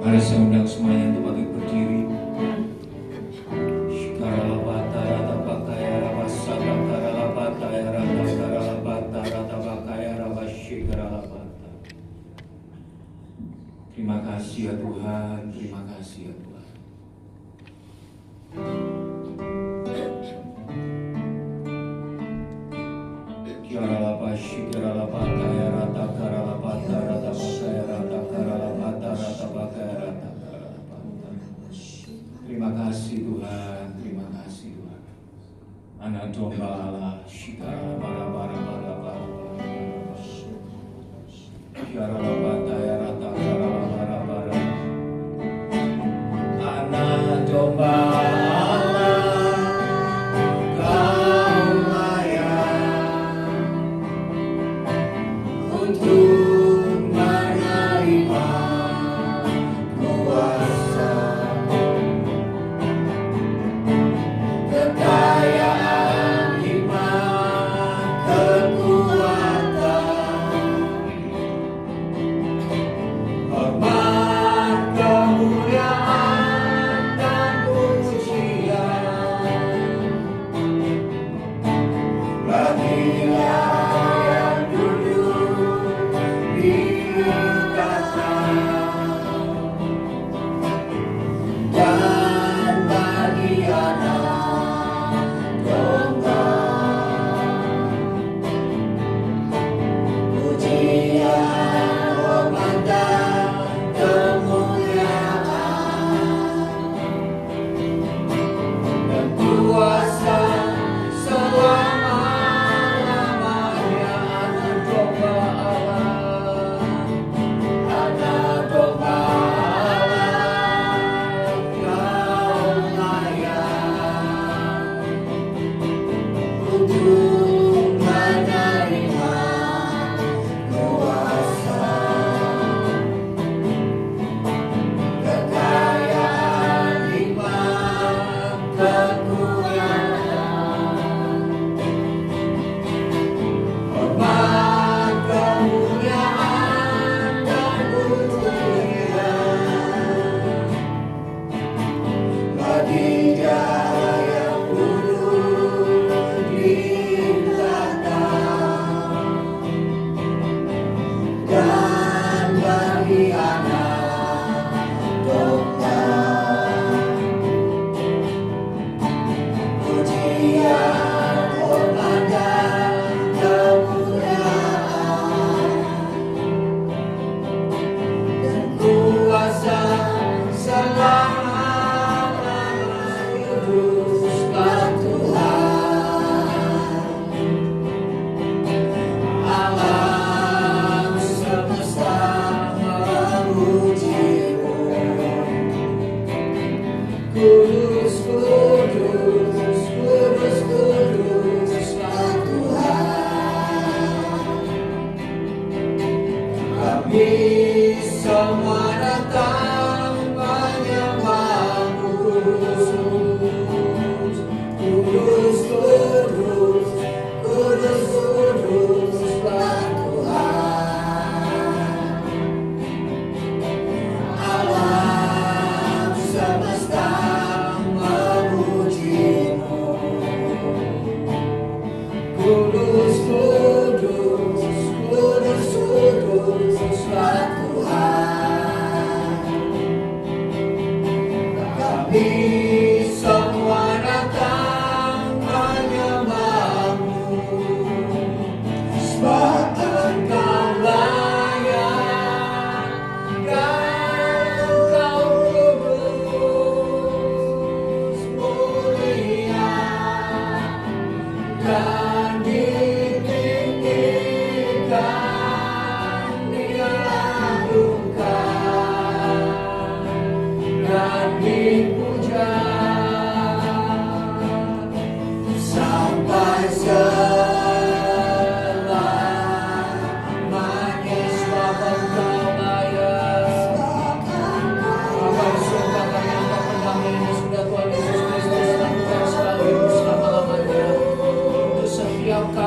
Mari saya undang semuanya untuk bangkit berdiri. Terima kasih ya Tuhan, terima kasih ya Tuhan. Terima kasih Tuhan, terima kasih Tuhan. Anak domba Allah, shikara bara bara bara bara. Shikara bara ya rata bara bara bara. Anak domba kekayaan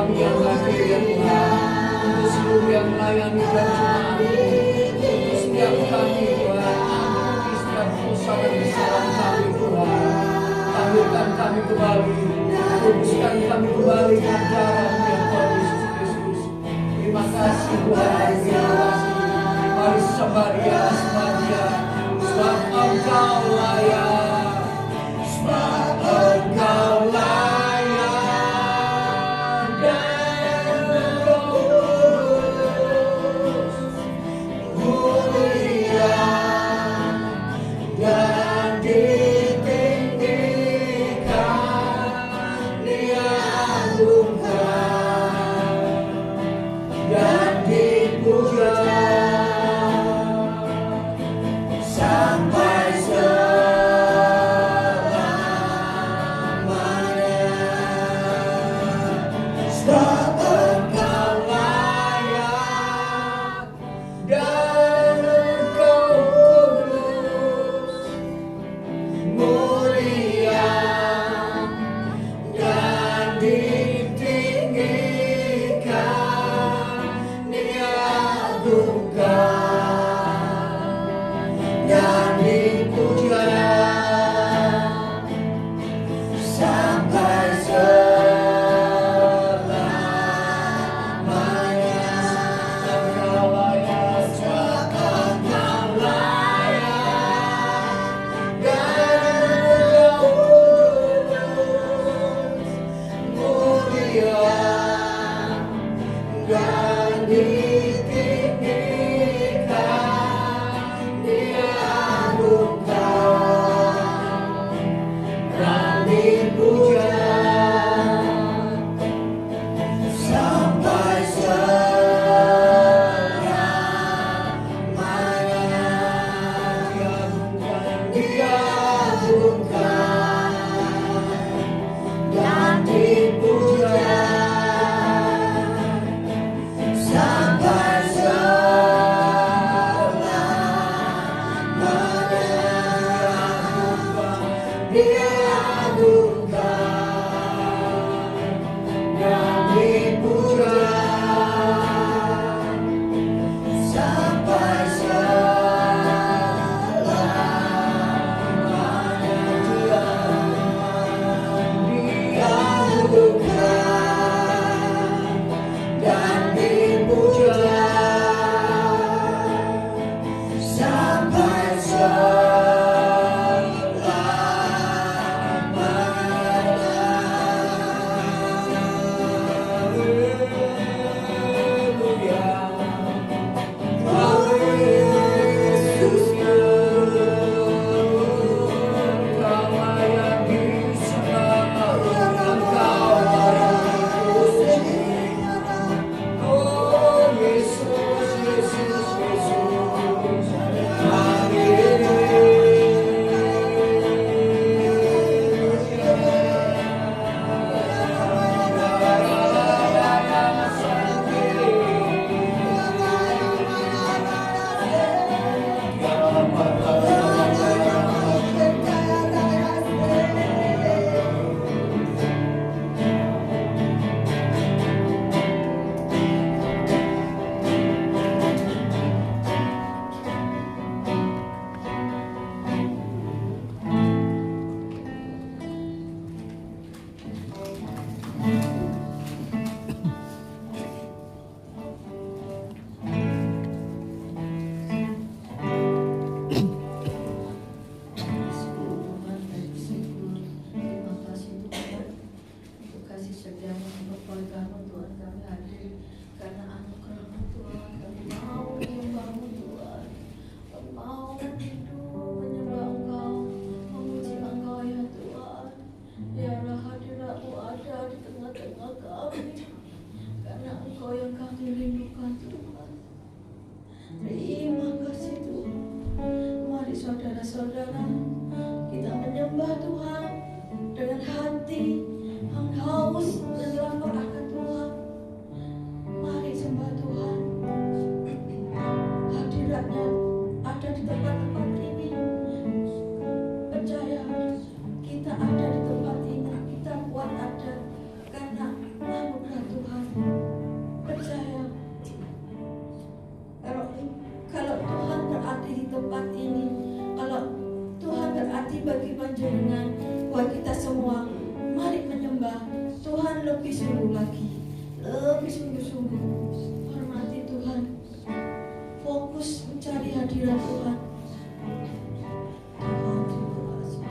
kami yang hadir ya Tuhan, untuk seluruh yang melayani dan untuk setiap kami Tuhan, ampuni setiap dosa dan kesalahan kami Tuhan. Tanggungkan kami kembali, kuduskan kami kembali dengan darah-Mu ya Tuhan Yesus Kristus. Terima kasih Tuhan, terima kasih. Mari sembah Dia, sebab Engkau layak, sebab Engkau layak, dan Engkau kudus, mulia dan ditinggikan, diagungkan dan dipuja sampai selamanya. Sebab Engkau layak dan Engkau kudus, mulia dan ditinggikan, diagungkan dan dipuja sampai selamanya. Engkau layak, sebab Engkau layak dan Engkau kudus, mulia dan ditinggikan, diagungkan dan dipuja sampai selamanya. Diagungkan dan dipuja sampai selamanya. Diagungkan dan dipuja sampai selamanya. Diagungkan dan dipuja sampai saudara-saudara, kita menyembah Tuhan dengan hati yang haus dan lapar akan Tuhan. Mari sembah Tuhan. Hadiratnya ada di tempat-tempat ini. Percaya, kita ada di tempat ini, kita kuat ada karena anugerah Tuhan. lebih sungguh lagi, lebih sungguh-sungguh hormati Tuhan, fokus mencari hadirat Tuhan. Tuhan, terima kasih.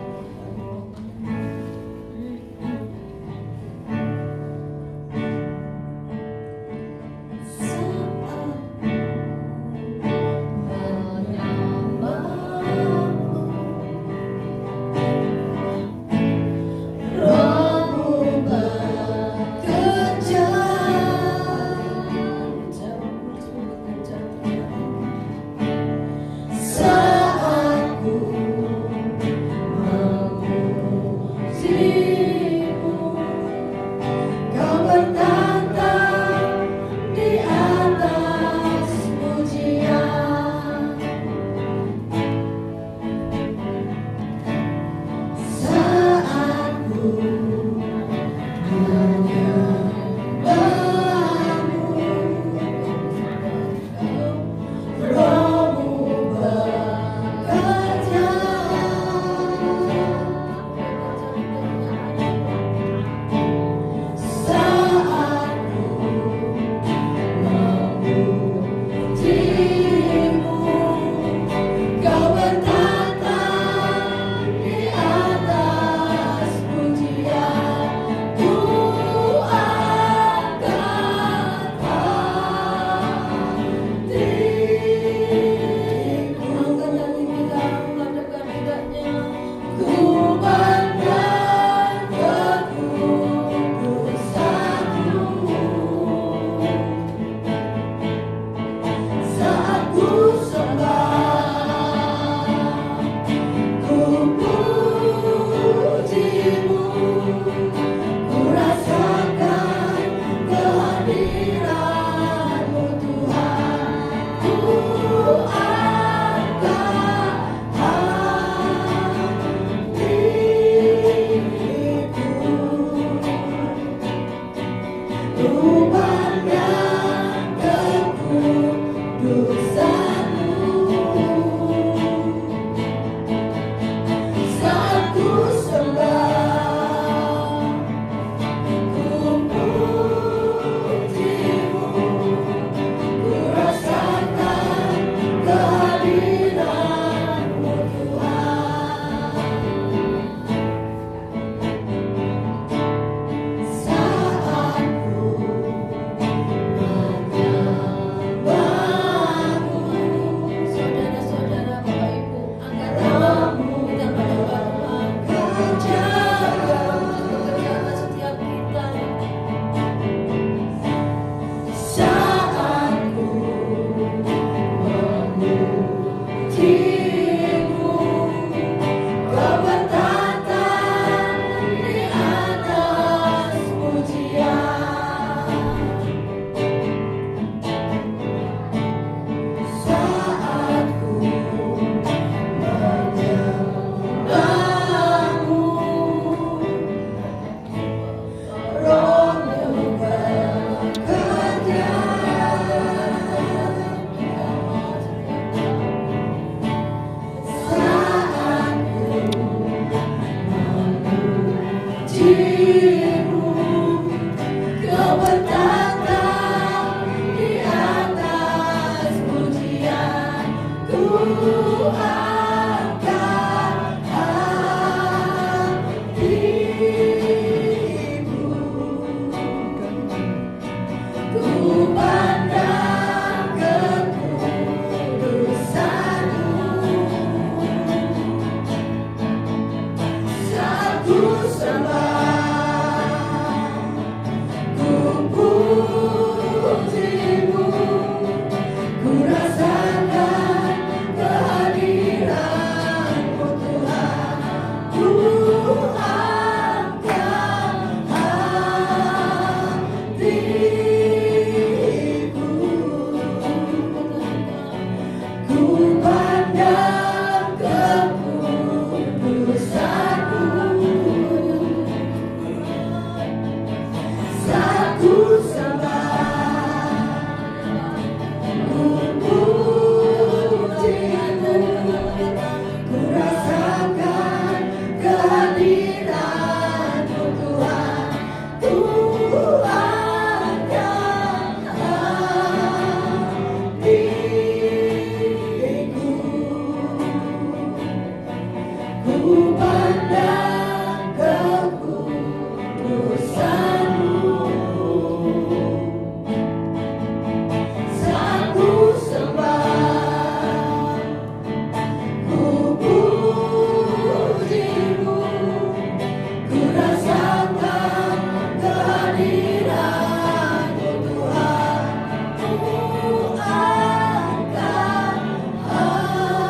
Hadirat-Mu Tuhan, Ku angkat hatiku,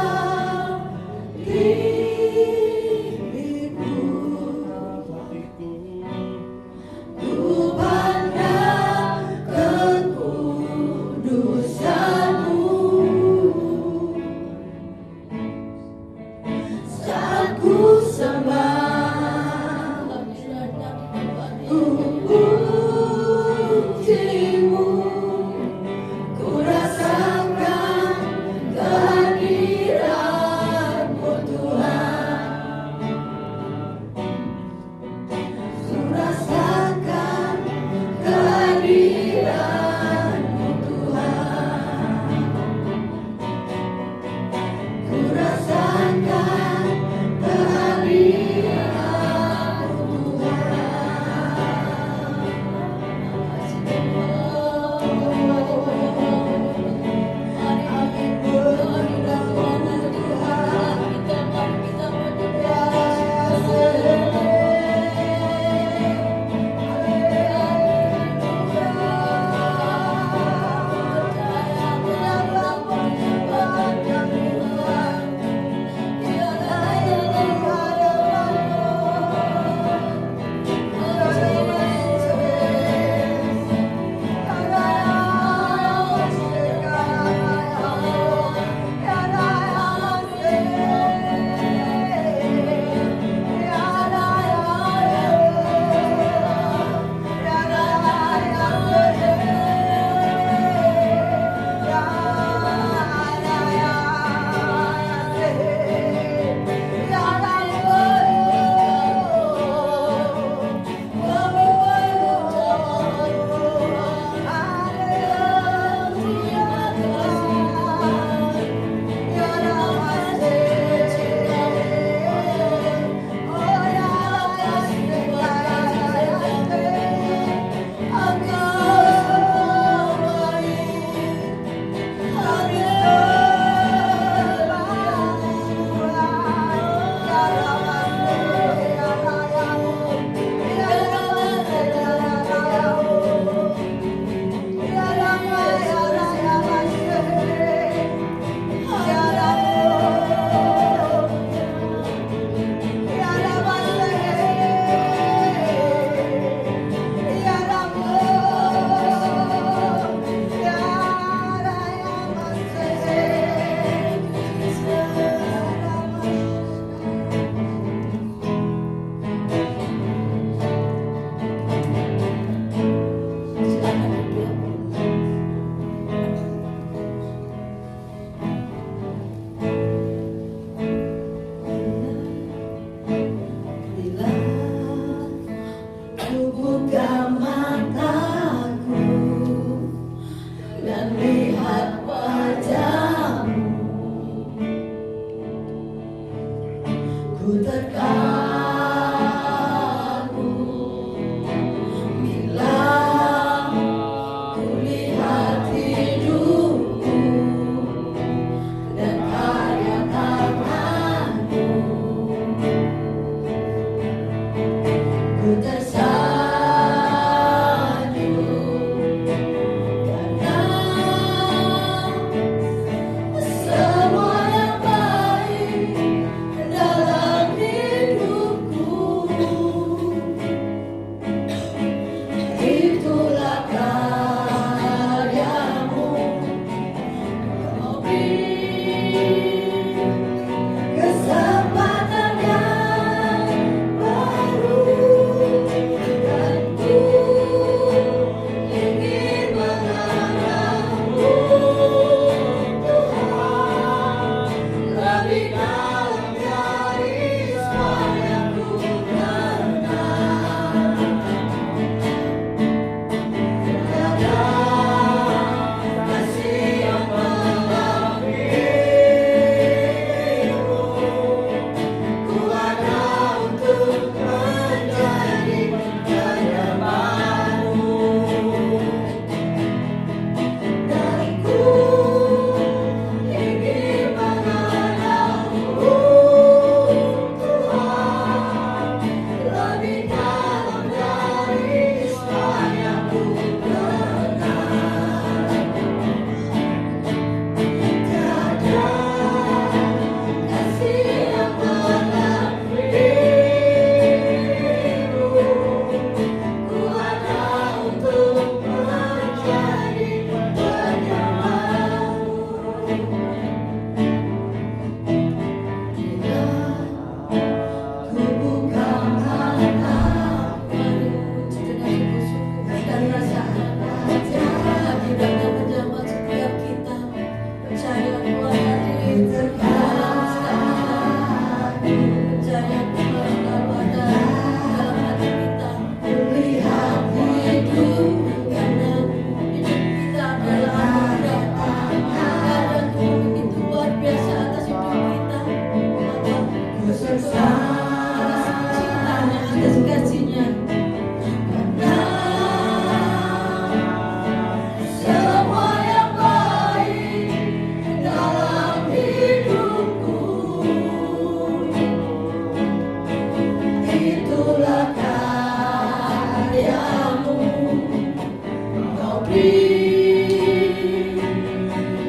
ku pandangkan kudusan-Mu. Saat ku sembah,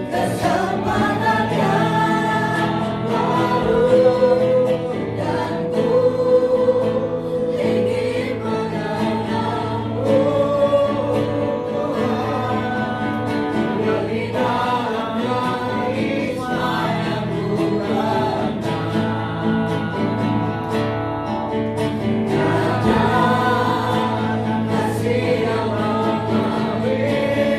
kesempatan yang baru, dan ku ingin mengenalmu, Tuhan. Dari dalamnya Isma yang ku kenal, kasih yang mengawini.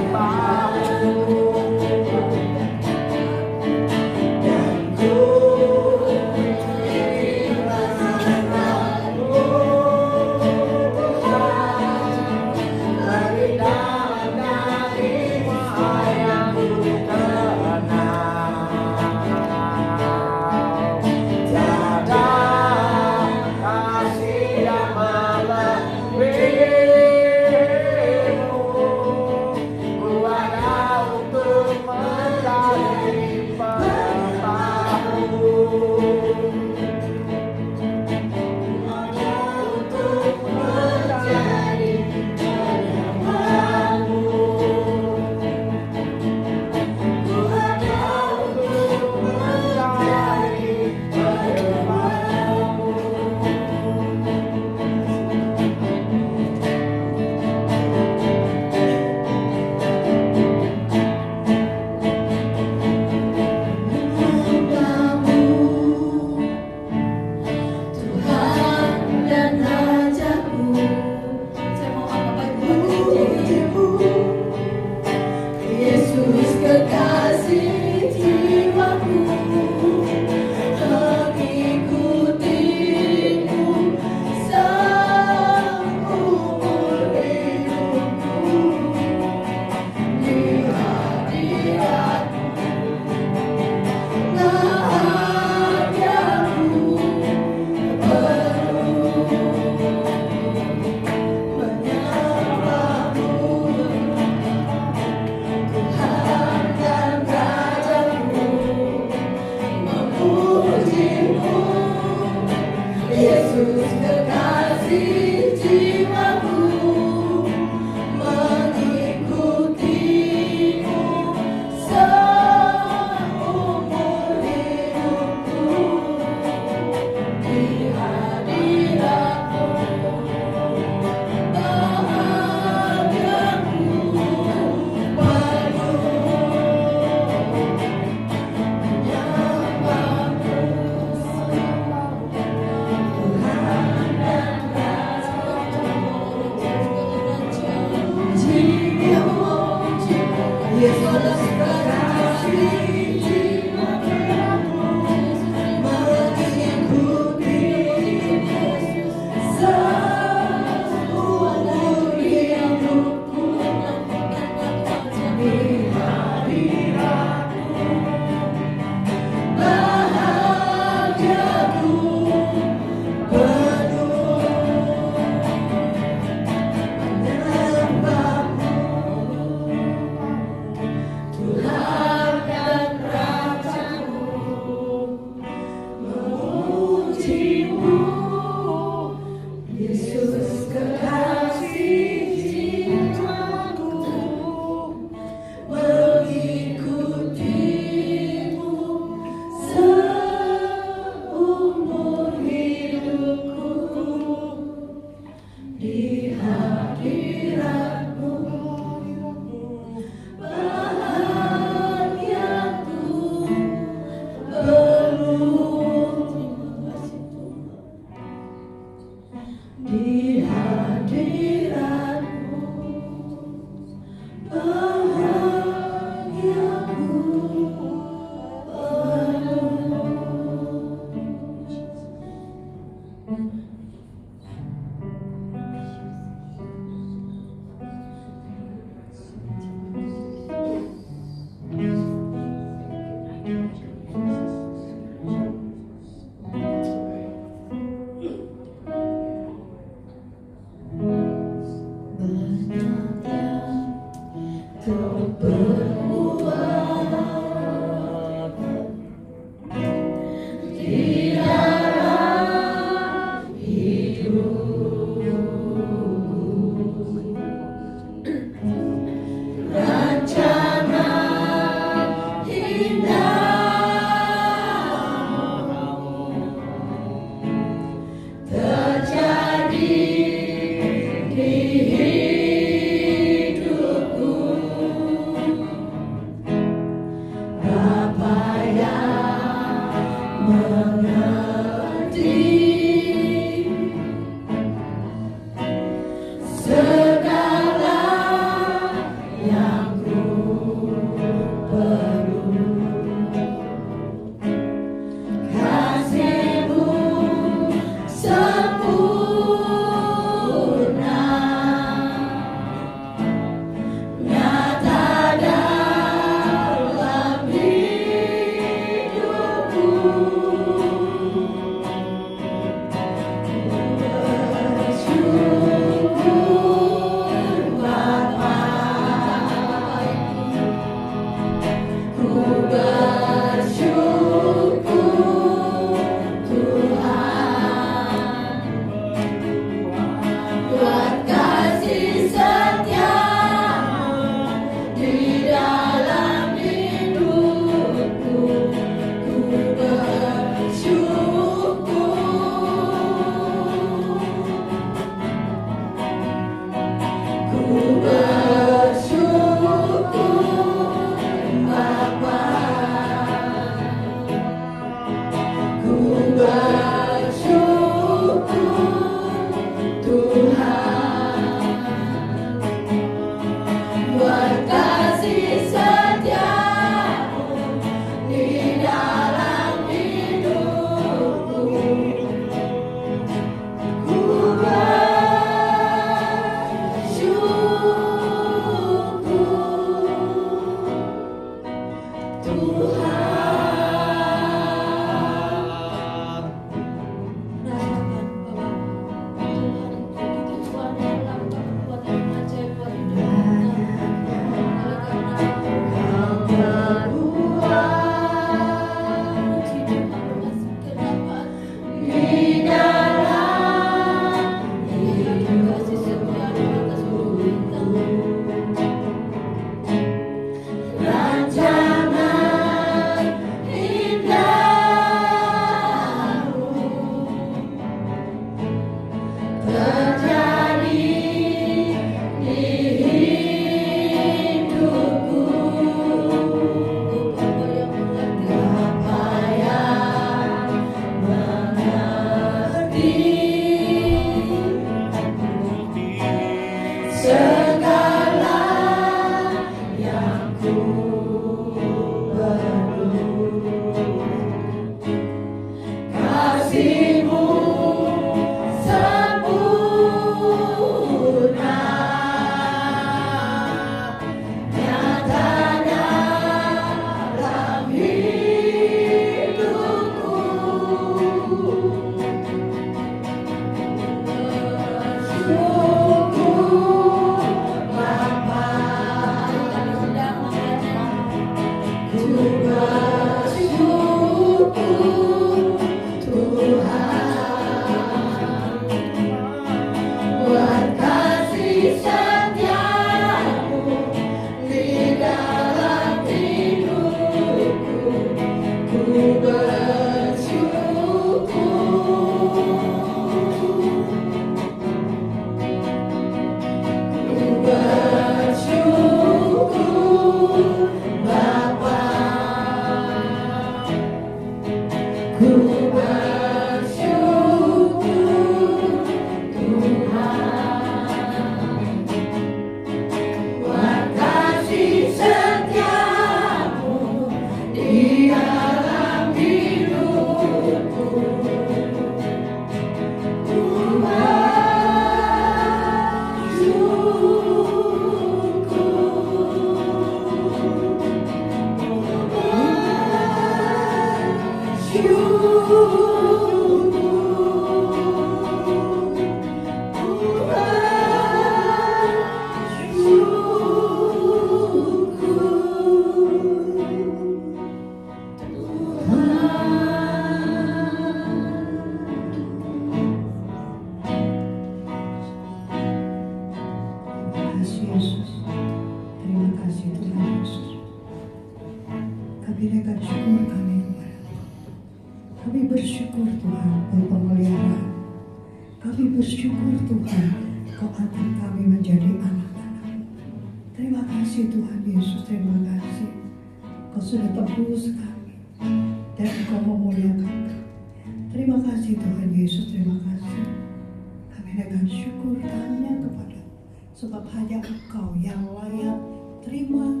Sebab hanya Engkau yang layak terima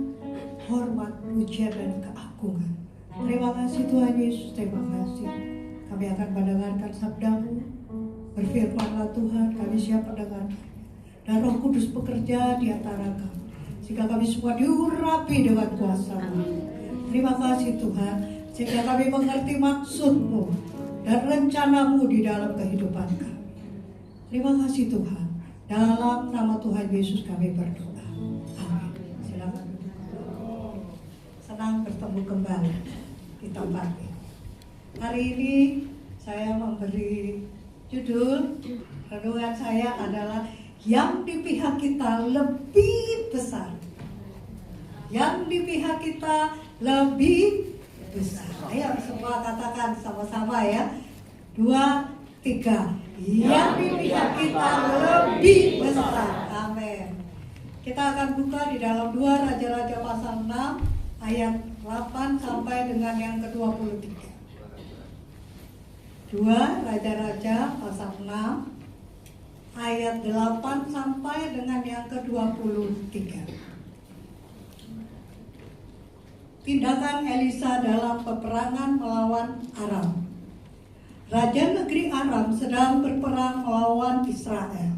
hormat, pujian, dan keagungan. Terima kasih Tuhan Yesus, terima kasih. Kami akan mendengarkan sabda-Mu. Berfirmanlah Tuhan, kami siap mendengarkan. Dan Roh Kudus bekerja di antara kami, sehingga kami semua diurapi dengan kuasa-Mu. Terima kasih Tuhan, sehingga kami mengerti maksud-Mu dan rencana-Mu di dalam kehidupan kami. Terima kasih Tuhan. Dalam nama Tuhan Yesus kami berdoa. Amin. Silakan. Senang bertemu kembali di tempat ini. Hari ini saya memberi judul renungan saya adalah yang di pihak kita lebih besar. Yang di pihak kita lebih besar. Ayo semua katakan sama-sama ya. 2, 3. Yang di pihak kita lebih besar. Amin. Kita akan buka di dalam 2 Raja-Raja pasal 6 ayat 8 sampai dengan yang ke-23. 2 Raja-Raja pasal 6 ayat 8 sampai dengan yang ke-23. Tindakan Elisa dalam peperangan melawan Aram. Raja negeri Aram sedang berperang melawan Israel.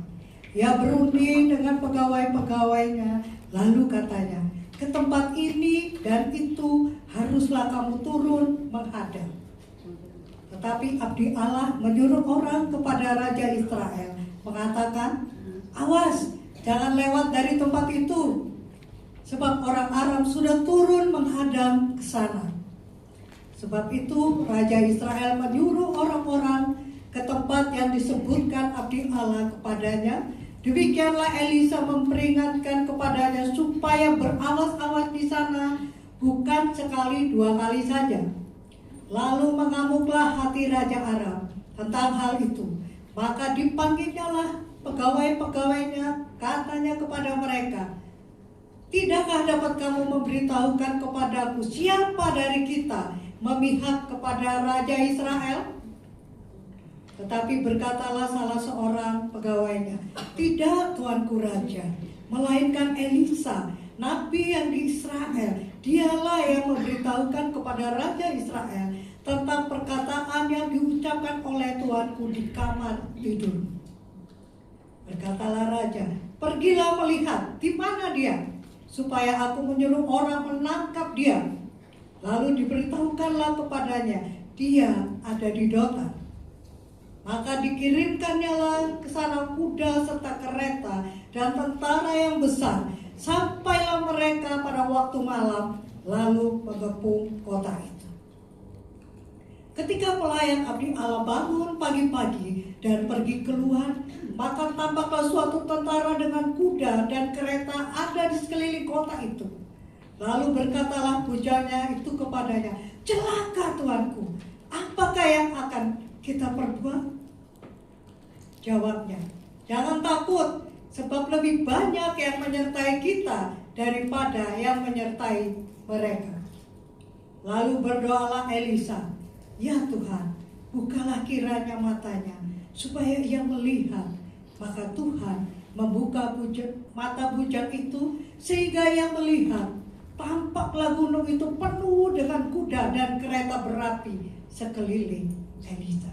Ia berunding dengan pegawai-pegawainya, lalu katanya, ke tempat ini dan itu haruslah kamu turun menghadap. Tetapi abdi Allah menyuruh orang kepada Raja Israel, mengatakan, awas, jangan lewat dari tempat itu, sebab orang Aram sudah turun menghadap ke sana. Sebab itu Raja Israel menyuruh orang-orang ke tempat yang disebutkan abdi Allah kepadanya. Demikianlah Elisa memperingatkan kepadanya supaya berawas-awas di sana, bukan sekali 2 kali saja. Lalu mengamuklah hati Raja Aram tentang hal itu. Maka dipanggilnyalah pegawai-pegawainya, katanya kepada mereka, tidakkah dapat kamu memberitahukan kepadaku siapa dari kita memihak kepada Raja Israel? Tetapi berkatalah salah seorang pegawainya, tidak Tuanku Raja, melainkan Elisa, nabi yang di Israel. Dialah yang memberitahukan kepada Raja Israel tentang perkataan yang diucapkan oleh Tuanku di kamar tidur. Berkatalah Raja, pergilah melihat di mana dia, supaya aku menyuruh orang menangkap dia. Lalu diberitahukanlah kepadanya, dia ada di Dotan. Maka dikirimkannyalah ke sana kuda serta kereta dan tentara yang besar. Sampailah mereka pada waktu malam, lalu mengepung kota itu. Ketika pelayan abdi Allah bangun pagi-pagi dan pergi keluar, maka tampaklah suatu tentara dengan kuda dan kereta ada di sekeliling kota itu. Lalu berkatalah bujangnya itu kepadanya, celaka Tuanku, apakah yang akan kita perbuat? Jawabnya, jangan takut, sebab lebih banyak yang menyertai kita daripada yang menyertai mereka. Lalu berdoalah Elisa, "Ya Tuhan, bukalah kiranya matanya, supaya ia melihat." Maka Tuhan membuka mata bujang itu, sehingga ia melihat. Tampaklah gunung itu penuh dengan kuda dan kereta berapi sekeliling Elisa.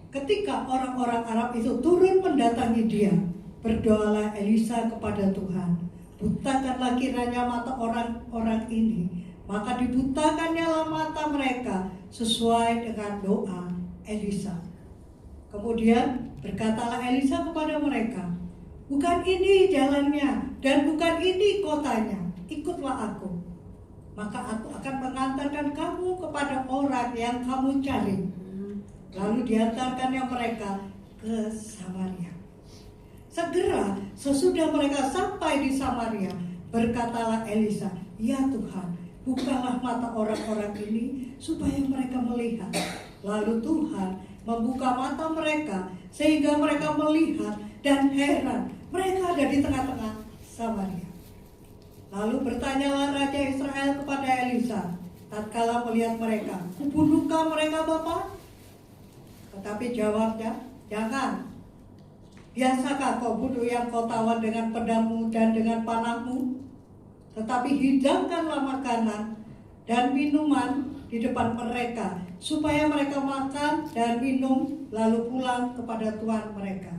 Ketika orang-orang Arab itu turun mendatangi dia, berdoalah Elisa kepada Tuhan, "Butakanlah kiranya mata orang-orang ini." Maka dibutakannya mata mereka sesuai dengan doa Elisa. Kemudian berkatalah Elisa kepada mereka, "Bukan ini jalannya dan bukan ini kotanya, ikutlah aku. Maka aku akan mengantarkan kamu kepada orang yang kamu cari." Lalu diantarkannya mereka ke Samaria. Segera sesudah mereka sampai di Samaria, berkatalah Elisa, "Ya Tuhan, bukalah mata orang-orang ini supaya mereka melihat." Lalu Tuhan membuka mata mereka sehingga mereka melihat, dan heran, mereka ada di tengah-tengah Samaria. Lalu bertanyalah Raja Israel kepada Elisa, tatkala melihat mereka, "Kubunuhkah mereka, Bapak?" Tetapi jawabnya, "Jangan. Biasakah kau bunuh yang kau tawan dengan pedangmu dan dengan panahmu? Tetapi hidangkanlah makanan dan minuman di depan mereka, supaya mereka makan dan minum, lalu pulang kepada tuan mereka.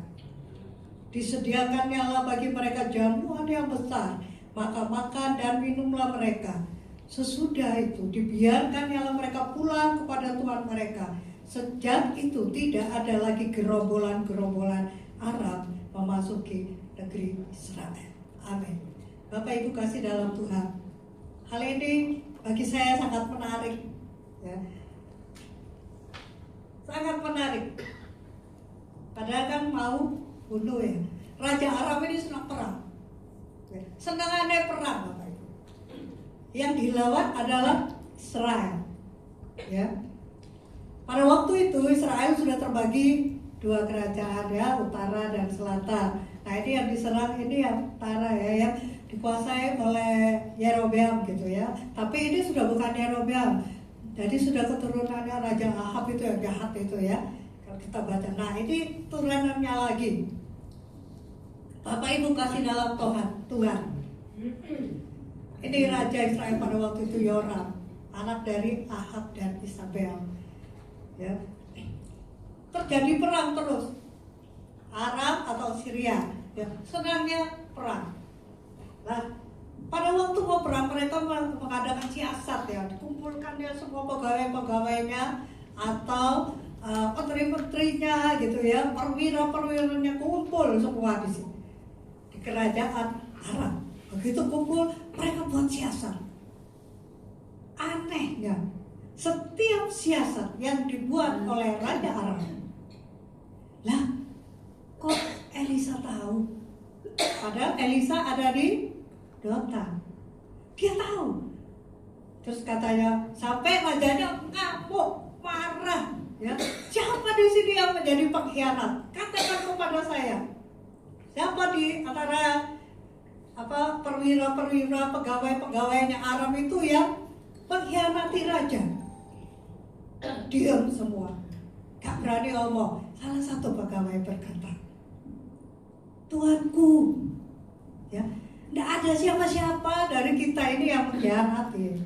Disediakannya bagi mereka jamuan yang besar, maka makan dan minumlah mereka. Sesudah itu dibiarkannya mereka pulang kepada tuan mereka. Sejak itu tidak ada lagi gerombolan-gerombolan Arab memasuki negeri Israel." Amin. Bapak Ibu kasih dalam Tuhan, hal ini bagi saya sangat menarik, ya. Sangat menarik. Padahal kan mau bunuh, ya. Raja Aram ini senang perang, senangannya perang, Bapak Ibu. Yang dilawan adalah Israel, ya. Pada waktu itu Israel sudah terbagi dua kerajaan, ya, utara dan selatan. Nah, ini yang diserang ini yang utara, ya, yang dikuasai oleh Yerobeam gitu, ya. Tapi ini sudah bukan Yerobeam, jadi sudah keturunannya Raja Ahab itu yang jahat itu, ya. Kalau kita baca, nah ini turunannya lagi. Bapak Ibu kasih dalam Tuhan. Ini Raja Israel pada waktu itu Yoram, anak dari Ahab dan Isabel, ya. Terjadi perang terus, Aram atau Syria, ya, senangnya perang. Nah, pada waktu mau perang mereka mengadakan siasat, ya, dikumpulkannya semua pegawai-pegawainya atau menteri-menterinya gitu, ya, perwira-perwiranya kumpul semua di sini di kerajaan Aram. Begitu kumpul mereka buat siasat. Anehnya, setiap siasat yang dibuat oleh Raja Aram, lah, kok Elisa tahu? Padahal Elisa ada di Dotan. Dia tahu. Terus katanya, sampai rajanya ngamuk, marah, ya. "Siapa di sini yang menjadi pengkhianat? Katakan kepada saya. Siapa di antara perwira-perwira, pegawai-pegawainya Aram itu yang mengkhianati raja?" Diam semua, gak berani ngomong. Salah satu pegawai berkata, "Tuanku, ya, tidak ada siapa-siapa dari kita ini yang mengkhianati.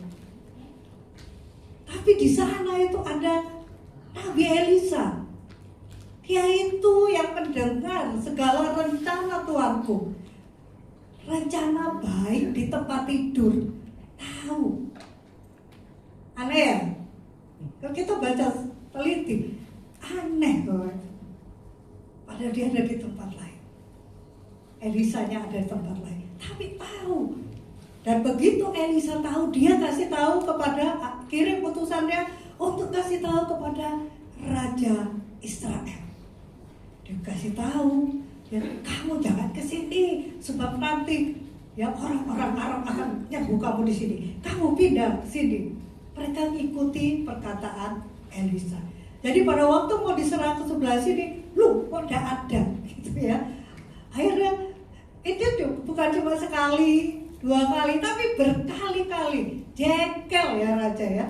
Tapi di sana itu ada Nabi Elisa. Dia itu yang mendengar segala rencana tuanku. Rencana baik di tempat tidur. Tahu." Aneh, ya? Kalau kita baca teliti, aneh loh. Padahal dia ada di tempat lain. Elisanya ada di tempat lain, tapi tahu. Dan begitu Elisa tahu, dia kasih tahu kepada, kirim utusannya untuk kasih tahu kepada Raja Israel. Dia kasih tahu, ya, "Kamu jangan ke sini, sebab nanti, ya, orang-orang Arab akan nyerbu kamu di sini. Kamu pindah ke sini." Mereka mengikuti perkataan Elisa. Jadi pada waktu mau diserang ke sebelah sini, lu kok tidak ada, gitu, ya. Akhirnya itu bukan cuma sekali, dua kali, tapi berkali-kali. Jengkel, ya, raja, ya.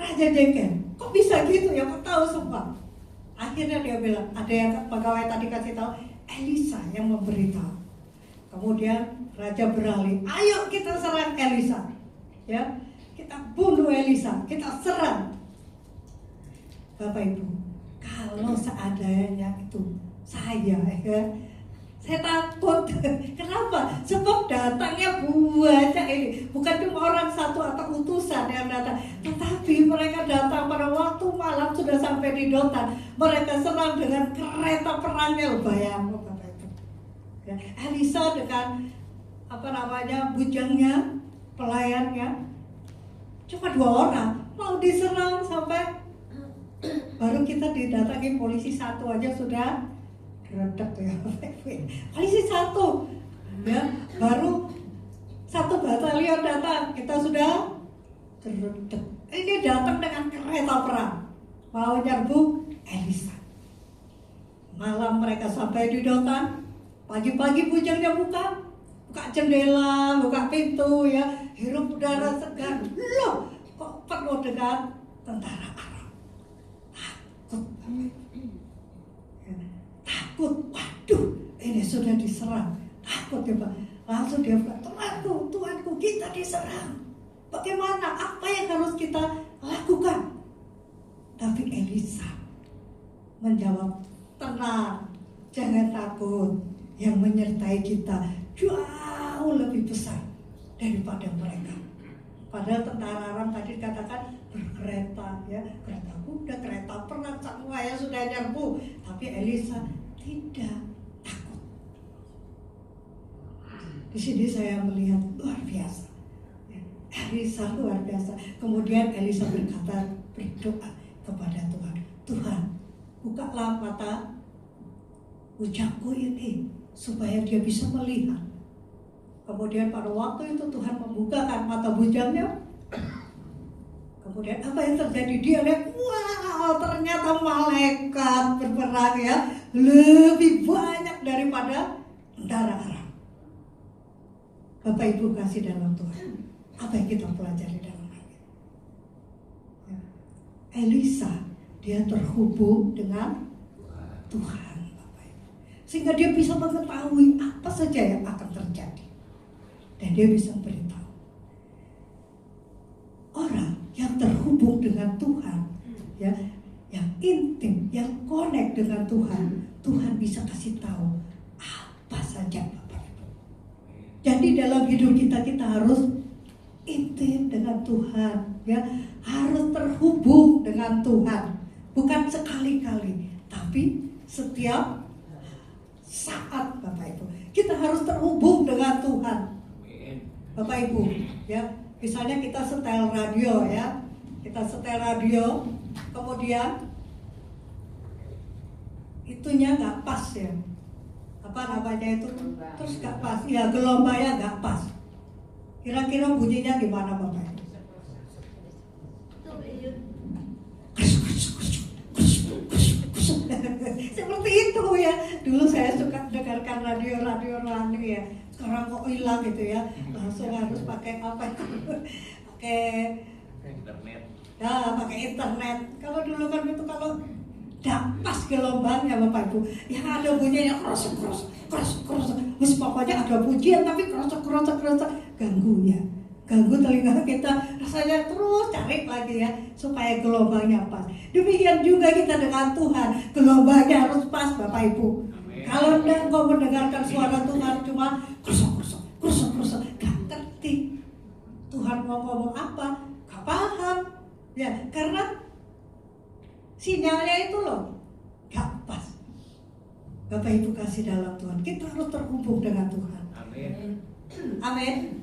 Raja jengkel, kok bisa gitu ya, kok tahu semua. Akhirnya dia bilang, ada yang pegawai tadi kasih tahu, Elisa yang memberitahu. Kemudian raja beralih, ayo kita serang Elisa, ya, kita bunuh Elisa, kita serang. Bapak Ibu, kalau seandainya itu saya, ya, saya takut. Kenapa? Sebab datangnya banyak ini. Bukan cuma orang satu atau utusan yang datang, tetapi mereka datang pada waktu malam sudah sampai di Dotan. Mereka serang dengan kereta perangnya, bayang Bapak Ibu. Ya, Elisa dengan bujangnya, pelayannya, cuma 2 orang mau diserang sampai baru kita didatangi polisi 1 aja sudah redek ya. Polisi 1 ya, baru 1 batalion datang kita sudah redek. Ini datang dengan kereta perang mau nyerbu Elisa. Malam mereka sampai di Dotan, pagi-pagi bujangnya buka jendela, buka pintu ya, hirup udara segar. Loh, kok penuh dengan tentara Arab. Takut, waduh, ini sudah diserang. Takut ya Pak. Langsung dia bilang, Tuanku, kita diserang. Bagaimana? Apa yang harus kita lakukan? Tapi Elisa menjawab, tenang, jangan takut. Yang menyertai kita jauh lebih besar daripada mereka. Padahal tentara Aram tadi katakan berkereta, ya, kereta kuda, kereta perang, semua ya sudah nyerbu. Tapi Elisa tidak takut. Di sini saya melihat luar biasa. Elisa luar biasa. Kemudian Elisa berdoa kepada Tuhan. Tuhan, bukalah mata bujangku ini supaya dia bisa melihat. Kemudian pada waktu itu Tuhan membukakan mata bujangnya. Kemudian apa yang terjadi? Dia lihat, wow, ternyata malaikat berperang ya, lebih banyak daripada tentara Aram. Bapak Ibu kasih dalam Tuhan, apa yang kita pelajari dalam hal ini? Ya. Elisa, dia terhubung dengan Tuhan, Bapak Ibu, sehingga dia bisa mengetahui apa saja yang akan terjadi. Dan dia bisa beritahu. Orang yang terhubung dengan Tuhan, ya, yang intim, yang connect dengan Tuhan, Tuhan bisa kasih tahu apa saja, Bapak Ibu. Jadi dalam hidup kita harus intim dengan Tuhan, ya, harus terhubung dengan Tuhan, bukan sekali-kali, tapi setiap saat, Bapak Ibu. Kita harus terhubung dengan Tuhan. Bapak Ibu, ya, misalnya kita setel radio, ya, kita setel radio, kemudian itunya nggak pas ya, apa namanya itu, terus nggak pas, ya gelombangnya nggak pas. Kira-kira bunyinya gimana Bapak Ibu? Seperti itu ya. Dulu saya suka dengarkan radio ya. Sekarang kok hilang gitu ya. Langsung harus pakai apa itu? Pakai internet. Ya, pakai internet. Kalau dulu kan itu kalau tidak pas gelombangnya Bapak Ibu, yang ada bunyinya keros. Terus pokoknya ada pujian tapi keros, ganggu telinga kita, rasanya terus cari lagi ya supaya gelombangnya pas. Demikian juga kita dengan Tuhan, gelombangnya harus pas Bapak Ibu. Amin. Kalau engkau mendengarkan suara Tuhan cuma krusok, gak ngerti Tuhan mau ngomong apa, gak paham ya, karena sinyalnya itu loh gak pas. Bapak Ibu kasih dalam Tuhan, kita harus terhubung dengan Tuhan. Amin.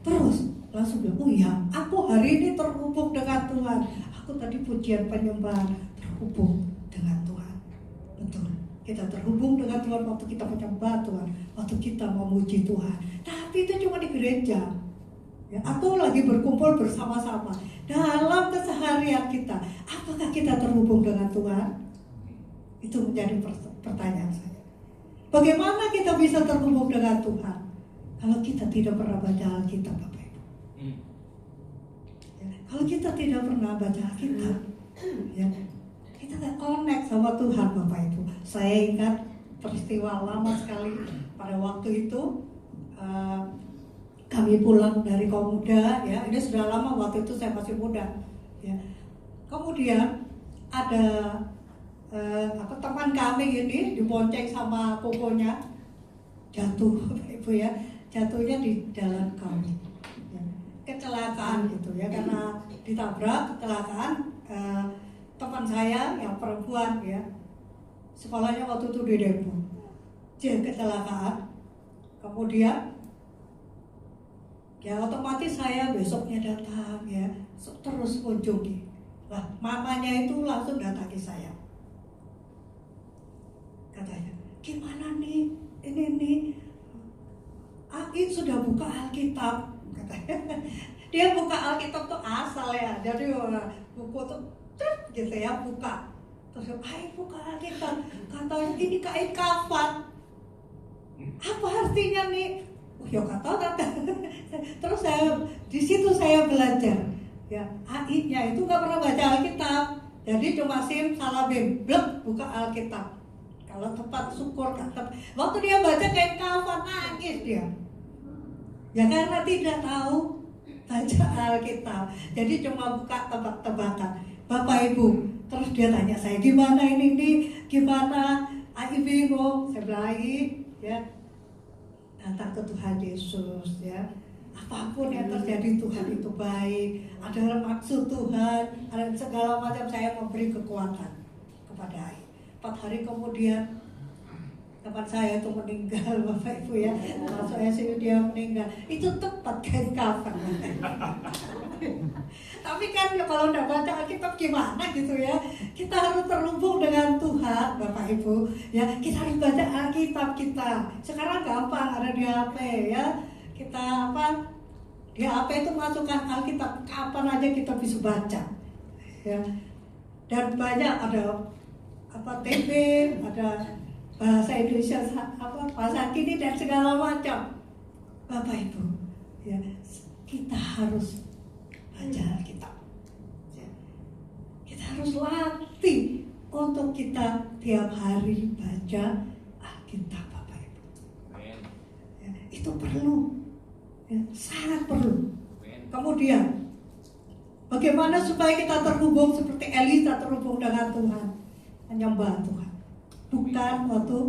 Terus langsung bilang, oh ya, aku hari ini terhubung dengan Tuhan. Aku tadi pujian penyembahan terhubung dengan Tuhan. Betul, kita terhubung dengan Tuhan waktu kita menyembah Tuhan, waktu kita memuji Tuhan. Tapi itu cuma di gereja ya, atau lagi berkumpul bersama-sama. Dalam keseharian kita, apakah kita terhubung dengan Tuhan? Itu menjadi pertanyaan saya. Bagaimana kita bisa terhubung dengan Tuhan kalau kita tidak pernah baca Alkitab, Bapak Ibu? Ya, Kalau kita tidak pernah baca Alkitab, ya, kita nggak connect sama Tuhan, Bapak Ibu. Saya ingat peristiwa lama sekali pada waktu itu. Kami pulang dari kaum muda, ya, ini sudah lama, waktu itu saya masih muda, ya. Kemudian ada teman kami ini dibonceng sama kokonya, jatuh, Bapak Ibu ya, jatuhnya di jalan kami, ya. Kecelakaan gitu ya, karena ditabrak, kecelakaan. Teman saya yang perempuan ya, sekolahnya waktu itu di Depok, dia kecelakaan, kemudian ya otomatis saya besoknya datang ya, terus kunjungi. Lah mamanya itu langsung datangi saya. Katanya, gimana nih, ini Aki sudah buka Alkitab. Katanya, dia buka Alkitab tuh asal ya, jadi buku tuh gitu ya, buka. Terus, ayo buka Alkitab. Katanya, ini kain kafan. Apa artinya nih? Ya kata. Terus di situ saya belajar ya, AI-nya itu nggak pernah baca Alkitab, jadi cuma sim salah blek buka Alkitab. Kalau tepat syukur kata. Waktu dia baca kayak kafan, nangis dia. Ya karena tidak tahu baca Alkitab, jadi cuma buka tebak-tebakan. Bapak Ibu, terus dia tanya saya, gimana ini nih, gimana? AI bingung, saya bilang ya. Datang ke Tuhan Yesus ya, apapun yang terjadi Tuhan itu baik, ada maksud Tuhan, ada segala macam. Saya memberi kekuatan kepada Ai. 4 hari kemudian teman saya itu meninggal, Bapak Ibu ya, masuk ICU dia meninggal, itu tepat kain kafan. Tapi kan kalau udah baca Alkitab gimana gitu ya, kita harus terhubung dengan Tuhan, Bapak Ibu ya, kita harus baca Alkitab kita. Sekarang gampang, ada di HP ya, kita di HP itu masukkan Alkitab, kapan aja kita bisa baca ya. Dan banyak ada TB, ada bahasa Indonesia, bahasa kini dan segala macam. Bapak Ibu ya, kita harus baca Alkitab ya. Kita harus latih untuk kita tiap hari baca Alkitab, Bapak Ibu ya, itu perlu ya, sangat perlu. Kemudian bagaimana supaya kita terhubung seperti Elisa terhubung dengan Tuhan, menyembah Tuhan, bukan waktu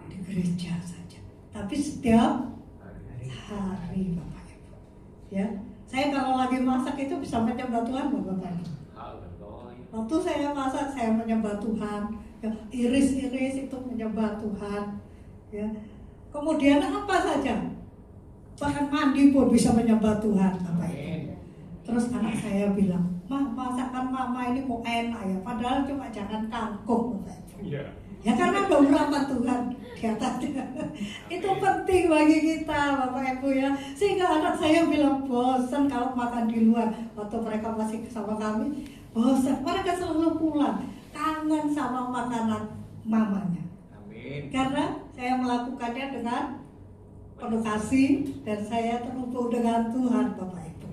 di gereja saja, tapi setiap hari, Bapak Ibu ya. Saya kalau lagi masak itu bisa menyembah Tuhan, Bapak Ibu. Waktu saya masak, saya menyembah Tuhan ya, iris-iris itu menyembah Tuhan ya. Kemudian apa saja, bahkan mandi pun bisa menyembah Tuhan, Bapak Ibu. Terus anak saya bilang, masakan mama ini kok enak ya, padahal cuma jangan kangkung, Bapak Ibu. Ya karena beberapa Tuhan di atasnya. Itu penting bagi kita, Bapak Ibu ya. Sehingga anak saya bilang bosan kalau makan di luar. Waktu mereka masih sama kami, bosan. Mereka selalu pulang, kangen sama makanan mamanya. Amin. Karena saya melakukannya dengan penuh kasih dan saya terhubung dengan Tuhan, Bapak Ibu.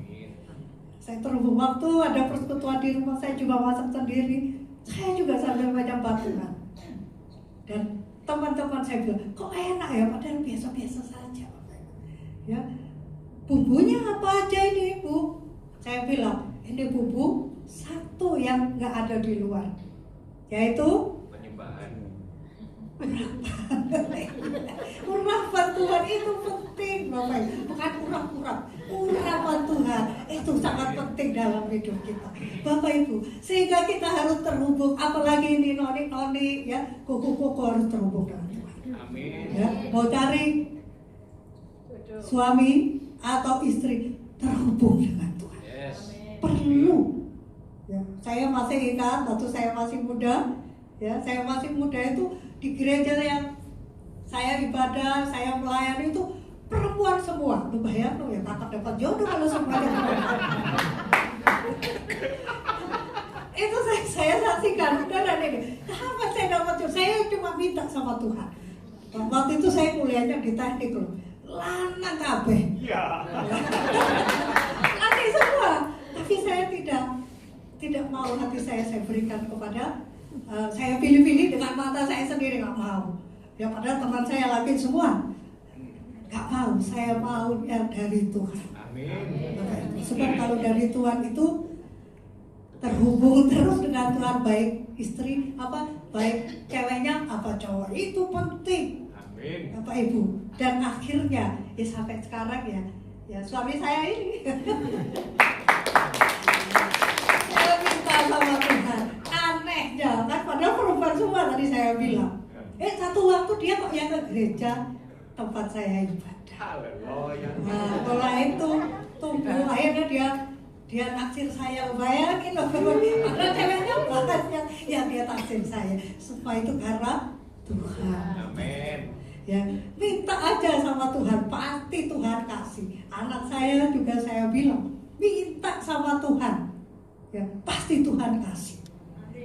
Saya terhubung waktu ada persekutuan di rumah, saya juga masak sendiri. Saya juga sambil menyembah Tuhan. Dan teman-teman saya bilang, kok enak ya, padahal biasa-biasa saja, Bapak Ibu ya. Bumbunya apa aja ini, Bu? Saya bilang, ini bumbu satu yang nggak ada di luar, yaitu Penyembahan. urapan Tuhan. Itu penting, Bapak Ibu. Bukan urap-urap, urapan Tuhan itu sangat penting dalam hidup kita, Bapak Ibu. Sehingga kita harus terhubung, apalagi ini noni-noni ya, koko-koko harus terhubung dengan Tuhan. Amin. Ya, mau cari suami atau istri, terhubung dengan Tuhan. Yes. Perlu. Ya, saya masih ingat waktu saya masih muda, ya, saya masih muda itu di gereja yang saya ibadah, saya melayani itu perempuan semua. Lu bayang ya, kakak dapat jodoh kalau semuanya perempuan. Itu saya saksikan, dan ini. Kenapa saya dapat jodoh? Saya cuma minta sama Tuhan. Waktu itu saya kuliahnya di teknik loh, lanang kabeh. Iya. Lanang semua. Tapi Tapi saya tidak mau hati saya berikan kepada saya pilih-pilih dengan mata saya sendiri, nggak mau. Ya padahal teman saya lakuin semua, nggak mau. Saya mau yang dari Tuhan. Amin. Sebab kalau dari Tuhan itu terhubung terus dengan Tuhan, baik istri baik ceweknya cowok, itu penting. Amin. Bapak Ibu. Dan akhirnya ya sampai sekarang ya suami saya ini saya minta sama Tuhan. Anehnya kan, padahal perempuan semua tadi saya bilang. Satu waktu dia kok yang ke gereja tempat saya ibadah. Haleluya. Nah, setelah itu tumbuh, akhirnya dia naksir saya, bayangin loh. Padahal ceweknya banyak yang dia naksir saya. Supaya itu karena Tuhan. Amin. Ya, minta aja sama Tuhan, pasti Tuhan kasih. Anak saya juga saya bilang, minta sama Tuhan, ya pasti Tuhan kasih.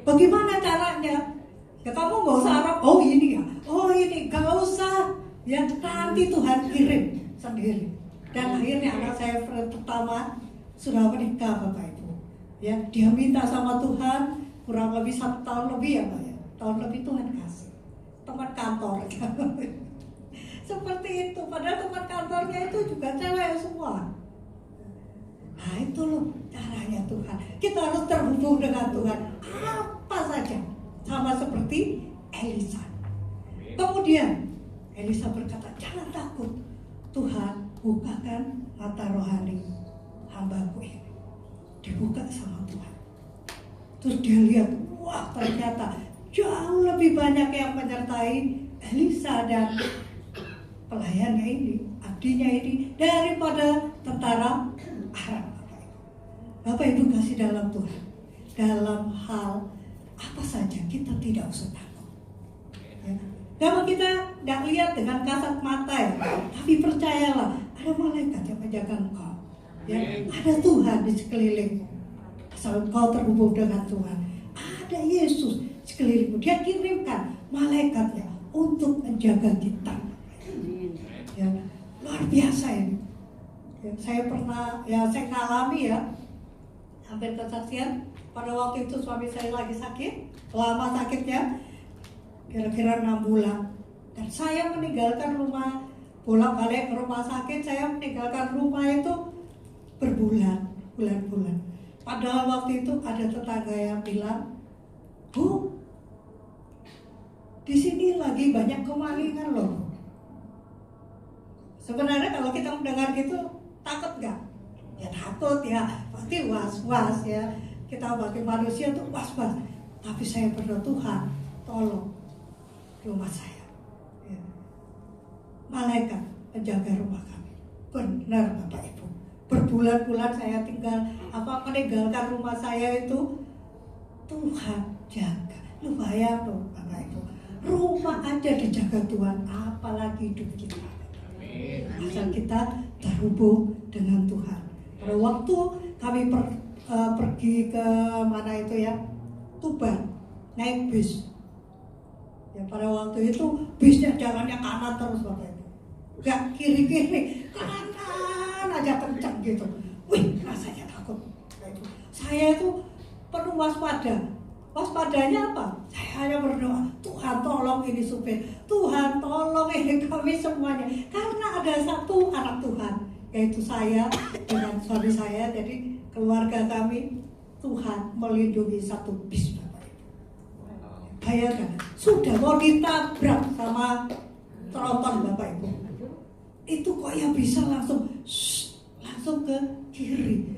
Bagaimana caranya? Ya kamu nggak usah harap, ini nggak usah. Ya nanti Tuhan kirim sendiri. Dan akhirnya anak saya pertama sudah menikah, Bapak Ibu. Ya, dia minta sama Tuhan kurang lebih 1 tahun lebih ya Pak ya. Tahun lebih Tuhan kasih. Teman kantor. Seperti itu, padahal teman kantornya itu juga cewek semua. Nah itu loh caranya Tuhan. Kita harus terhubung dengan Tuhan apa saja, sama seperti Elisa. Kemudian Elisa berkata, jangan takut, Tuhan bukakan mata rohani hambaku ini. Dibuka sama Tuhan. Terus dia lihat, wah ternyata jauh lebih banyak yang menyertai Elisa dan pelayannya ini, abdinya ini, daripada tentara Aram. Bapak Ibu kasih dalam Tuhan, dalam hal apa saja kita tidak usah takut. Ya. Kalau kita nggak lihat dengan kasat mata ya, tapi percayalah ada malaikat yang menjaga engkau. Ya, ada Tuhan di sekelilingmu. Asal engkau terhubung dengan Tuhan, ada Yesus sekelilingmu. Dia kirimkan malaikatnya untuk menjaga kita. Ya, luar biasa ini. Ya, saya ngalami ya, hampir kesaksian. Pada waktu itu suami saya lagi sakit, lama sakitnya, kira-kira 6 bulan. Dan saya meninggalkan rumah, bolak-balik ke rumah sakit, saya meninggalkan rumah itu bulan-bulan. Padahal waktu itu ada tetangga yang bilang, Bu, di sini lagi banyak kemalingan loh. Sebenarnya kalau kita mendengar gitu, takut nggak? Ya takut ya, pasti was-was ya. Kita sebagai manusia tuh was-was. Tapi saya berdoa, Tuhan, tolong rumah saya. Ya. Malaikat menjaga rumah kami. Benar Bapak Ibu. Berbulan-bulan saya meninggalkan rumah saya itu, Tuhan jaga. Lu bayang loh Bapak Ibu. Rumah aja dijaga Tuhan, apalagi hidup kita. Asal kita terhubung dengan Tuhan. Pada waktu kami pergi ke mana itu ya, Tuban, naik bis. Ya pada waktu itu bisnya jalannya kanan terus Bapak Ibu, gak kiri-kiri, kanan aja kencang gitu. Wih, rasanya takut. Saya itu penuh waspada. Waspadanya apa? Saya hanya berdoa, Tuhan tolong ini supir, Tuhan tolong ini kami semuanya. Karena ada satu anak Tuhan, yaitu saya dengan suami saya, jadi keluarga kami, Tuhan melindungi satu bis Bapak Ibu. Bayangkan, sudah mau ditabrak sama tronton Bapak Ibu. Itu kok yang bisa langsung ke kiri.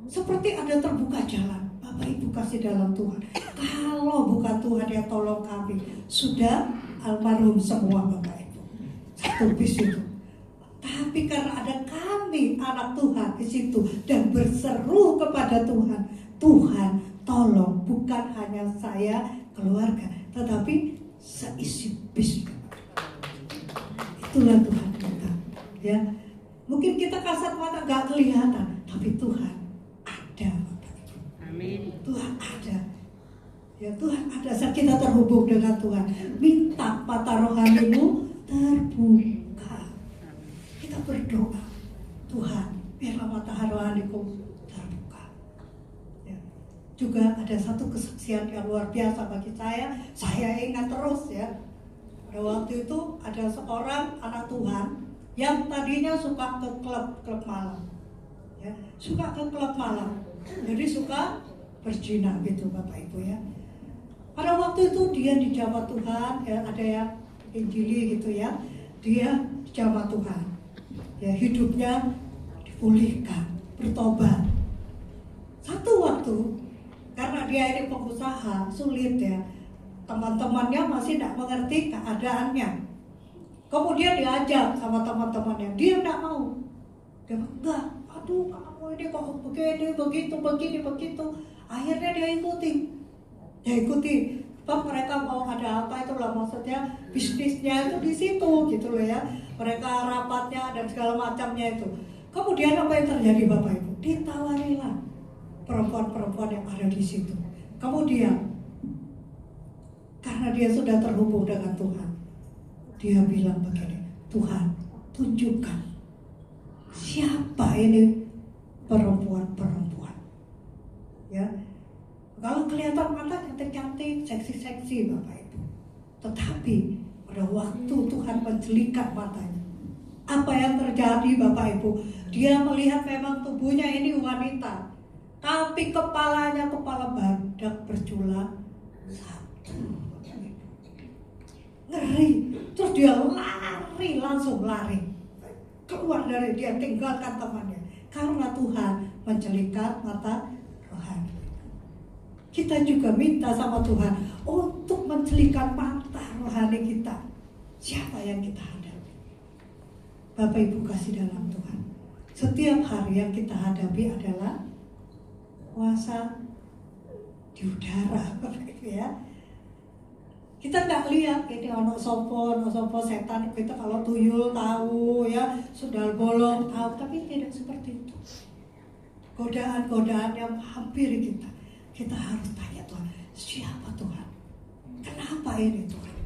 Seperti ada terbuka jalan. Bapak Ibu kasih dalam Tuhan. Kalau bukan Tuhan yang tolong kami, sudah almarhum semua Bapak Ibu. Satu bis itu. Tapi karena ada kami anak Tuhan di situ dan berseru kepada Tuhan, Tuhan tolong, bukan hanya saya keluarga, tetapi seisi bis. Itulah Tuhan kita. Ya, mungkin kita kasat mata nggak kelihatan, tapi Tuhan ada. Amin. Tuhan ada. Ya Tuhan ada. Saat kita terhubung dengan Tuhan, minta mata rohanimu terbuka. Kita berdoa, Tuhan, biarlah mata rohaniku terbuka. juga ada satu kesaksian yang luar biasa bagi saya ingat terus ya. Pada waktu itu ada seorang anak Tuhan yang tadinya suka ke klub malam, ya, suka ke klub malam, jadi suka berzina gitu Bapak Ibu ya. Pada waktu itu dia dijamah Tuhan, ya, ada yang injili gitu ya, dia dijamah Tuhan, ya, hidupnya dipulihkan, bertobat. Satu waktu karena dia ini pengusaha sulit ya, teman-temannya masih tidak mengerti keadaannya. Kemudian diajak sama teman-temannya, dia tidak mau. Dia bilang, enggak, aduh kamu ini kok begini, begitu. Akhirnya dia ikuti. Pak, mereka mau ada apa itulah, maksudnya bisnisnya itu di situ gitu loh ya. Mereka rapatnya dan segala macamnya itu. Kemudian apa yang terjadi Bapak Ibu? Ditawarilah perempuan-perempuan yang ada di situ. Kemudian karena dia sudah terhubung dengan Tuhan, dia bilang begini, Tuhan tunjukkan siapa ini perempuan-perempuan. Ya, kalau kelihatan mata cantik-cantik, seksi-seksi Bapak Ibu, tetapi pada waktu Tuhan menjelikan matanya, apa yang terjadi Bapak Ibu? Dia melihat memang tubuhnya ini wanita, tapi kepalanya kepala badak bercula satu. Ngeri, terus dia langsung lari keluar dari dia, tinggalkan temannya karena Tuhan menjelikan mata rohani. Kita juga minta sama Tuhan untuk menjelikan mata rohani kita. Siapa yang kita hadapi? Bapak Ibu kasih dalam Tuhan, setiap hari yang kita hadapi adalah kuasa di udara Bapak Ibu ya. Kita nggak lihat ini ono sopo setan. Kita kalau tuyul tahu ya, sundal bolong tahu, tapi tidak seperti itu. Godaan-godaan yang hampiri kita, kita harus tanya Tuhan, siapa Tuhan? Kenapa ini Tuhan?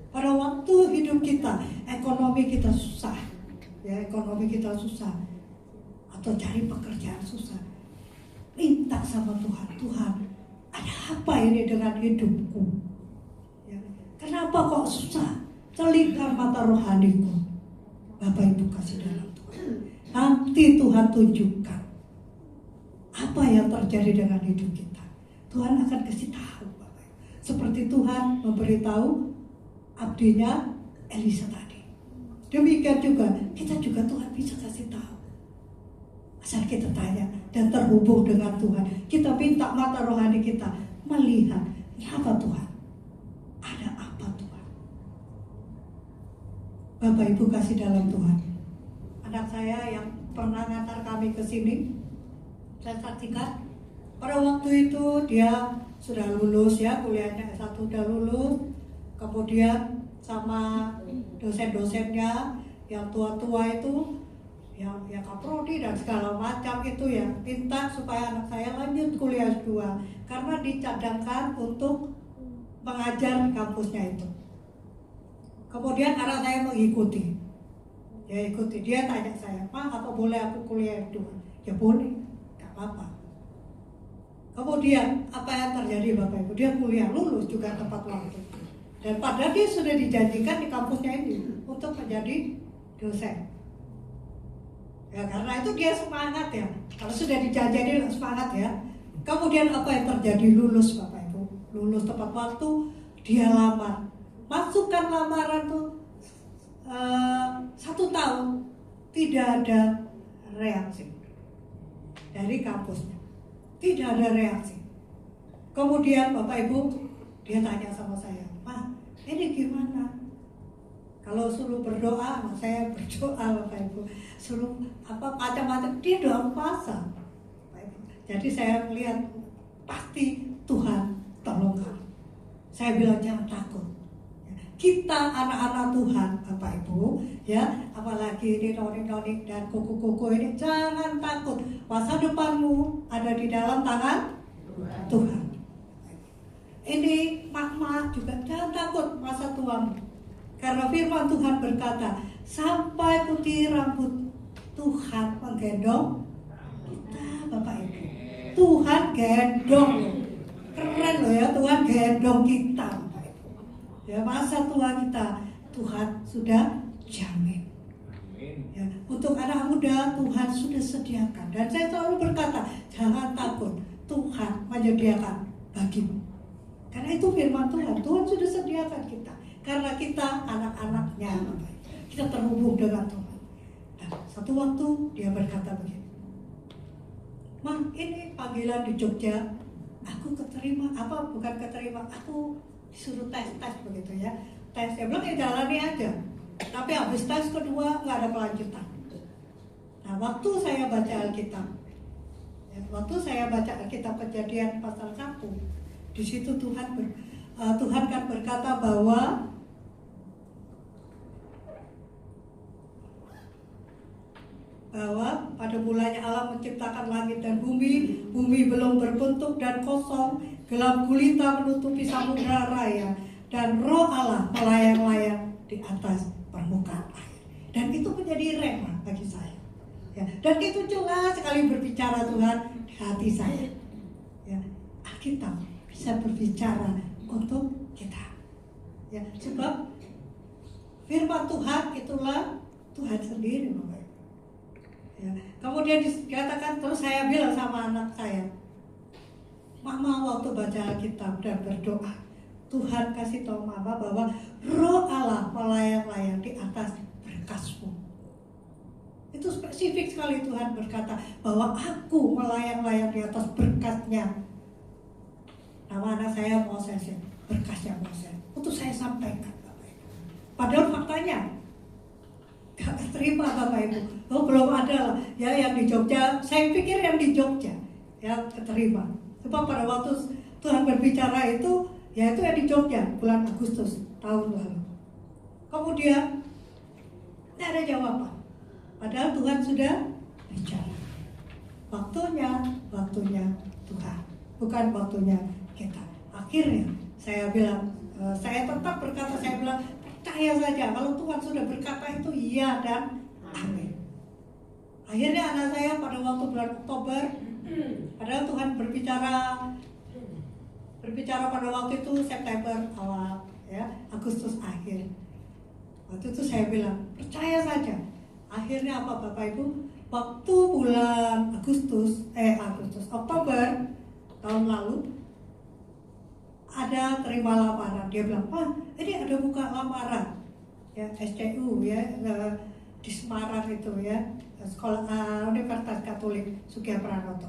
Pada waktu hidup kita, ekonomi kita susah, ya ekonomi kita susah, atau cari pekerjaan susah, minta sama Tuhan, Tuhan, ada apa ini dengan hidupku? Kenapa kok susah? Celingkan mata rohaniku. Bapak Ibu kasih dalam Tuhan. Nanti Tuhan tunjukkan apa yang terjadi dengan hidup kita. Tuhan akan kasih tahu Bapak Ibu. Seperti Tuhan memberitahu abdinya Elisa tadi. Demikian juga kita juga Tuhan bisa kasih tahu. Asal kita tanya dan terhubung dengan Tuhan. Kita minta mata rohani kita melihat, apa Tuhan? Ada apa Tuhan? Bapak Ibu kasih dalam Tuhan. Anak saya yang pernah ngantar kami ke sini, saya saksikan pada waktu itu dia sudah lulus ya, kuliahnya S1 sudah lulus. Kemudian sama dosen-dosennya yang tua-tua itu, yang kaprodi dan segala macam itu ya, minta supaya anak saya lanjut kuliah S2 karena dicadangkan untuk mengajar di kampusnya itu. Kemudian anak saya mengikuti, ya ikuti. Dia tanya saya, "Ma, apa boleh aku kuliah S2?" Ya boleh, gak apa-apa. Kemudian apa yang terjadi Bapak Ibu? Dia kuliah, lulus juga tepat waktu. Dan padahal dia sudah dijanjikan di kampusnya ini untuk menjadi dosen. Ya karena itu dia semangat ya. Kalau sudah dijanjikan semangat ya. Kemudian apa yang terjadi? Lulus Bapak Ibu. Lulus tepat waktu, dia lamar. Masukkan lamaran tuh 1 tahun tidak ada reaksi dari kampusnya, tidak ada reaksi. Kemudian Bapak Ibu dia tanya sama saya, "Ma, ini gimana?" Kalau suruh berdoa, anak saya berdoa Bapak Ibu. Suruh apa macam-macam, dia doa puasa. Jadi saya melihat pasti Tuhan tolong kamu. Saya bilang jangan takut. Kita anak-anak Tuhan Bapak Ibu ya, apalagi ini nonik-nonik dan kuku-kuku ini, jangan takut. Masa depanmu ada di dalam tangan Tuhan. Ini mak-mak juga jangan takut masa tuamu. Karena firman Tuhan berkata, sampai putih rambut Tuhan menggendong kita Bapak Ibu. Tuhan gendong. Keren loh ya, Tuhan gendong kita. Ya, masa tua kita Tuhan sudah jamin. Ya, untuk anak muda Tuhan sudah sediakan. Dan saya selalu berkata, jangan takut, Tuhan menyediakan bagimu. Karena itu firman Tuhan, Tuhan sudah sediakan kita. Karena kita anak-anaknya, kita terhubung dengan Tuhan. Dan satu waktu dia berkata begini, "Ma, ini panggilan di Jogja, aku keterima, bukan keterima, aku disuruh tes begitu ya. Tes, dia bilang ya jalani aja. Tapi habis tes kedua nggak ada kelanjutan." Nah, waktu saya baca Alkitab, Kejadian pasal 1, di situ Tuhan kan berkata bahwa pada mulanya Allah menciptakan langit dan bumi belum berbentuk dan kosong, gelap gulita menutupi samudera raya, dan roh Allah melayang-layang di atas permukaan air. Dan itu menjadi rema bagi saya. Ya, dan itu jelas sekali berbicara Tuhan di hati saya. Ya, Alkitab bisa berbicara untuk kita. Ya, sebab firman Tuhan itulah Tuhan sendiri, Bapak. Ya, kemudian dikatakan, terus saya bilang sama anak saya, Mama waktu baca Alkitab dan berdoa, Tuhan kasih tahu Mama bahwa roh Allah melayang-layang di atas berkasmu. Itu spesifik sekali Tuhan berkata bahwa aku melayang-layang di atas berkasnya. Nama anak saya Moses, berkasnya Moses. Itu saya sampaikan, Bapak Ibu. Padahal faktanya gak terima, Bapak Ibu. Oh, belum ada ya yang di Jogja. Saya pikir yang di Jogja yang keterima. Sebab pada waktu Tuhan berbicara itu, ya itu yang di Jogja bulan Agustus tahun lalu. Kemudian tidak ada jawaban. Padahal Tuhan sudah bicara. Waktunya Tuhan, bukan waktunya kita. Akhirnya saya bilang, saya tetap berkata, saya bilang percaya saja kalau Tuhan sudah berkata itu iya dan amin. Akhirnya anak saya pada waktu bulan Oktober, padahal Tuhan berbicara pada waktu itu September awal, ya Agustus akhir. Waktu itu saya bilang percaya saja. Akhirnya apa Bapak Ibu? Waktu bulan Oktober tahun lalu ada terima lamaran. Dia bilang, "Wah, ini ada buka lamaran." Ya, SCU ya di Semarang itu ya, sekolah Universitas Katolik Sugiya Pranoto.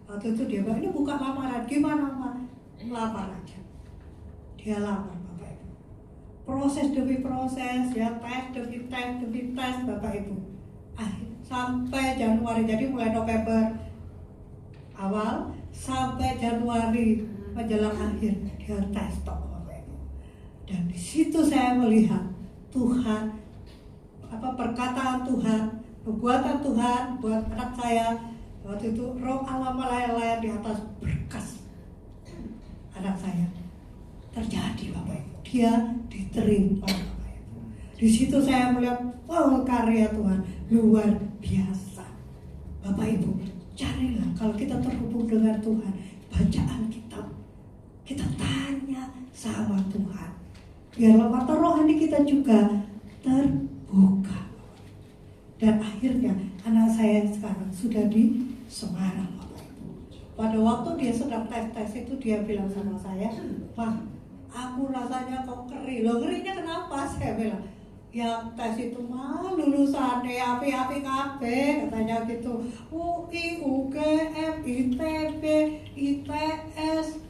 Waktu itu dia bilang, "Ini buka lamaran, gimana Ma?" Lamar aja. Dia lamar Bapak Ibu. Proses demi proses ya, tes demi tes Bapak Ibu. Sampai Januari, jadi mulai November awal sampai Januari menjelang akhir dia tes Bapak Ibu. Dan di situ saya melihat Tuhan, perkataan Tuhan, perbuatan Tuhan buat anak saya. Waktu itu roh Allah melayang-layang di atas berkas anak saya. Terjadi Bapak Ibu, dia diterima Bapak Ibu. Di situ saya melihat karya Tuhan luar biasa. Bapak Ibu, carilah kalau kita terhubung dengan Tuhan, bacaan kita tanya sama Tuhan. Biarlah mata rohani kita juga terbuka. Dan akhirnya anak saya sekarang sudah di Semarang Bapak Ibu. Pada waktu dia sedang tes itu dia bilang sama saya, "Wah, aku rasanya kok ngeri." Loh, ngerinya kenapa? Saya bilang, "Yang tes itu mah lulusannya api-api kabeh," katanya gitu. UI, UGM, ITB, ITS,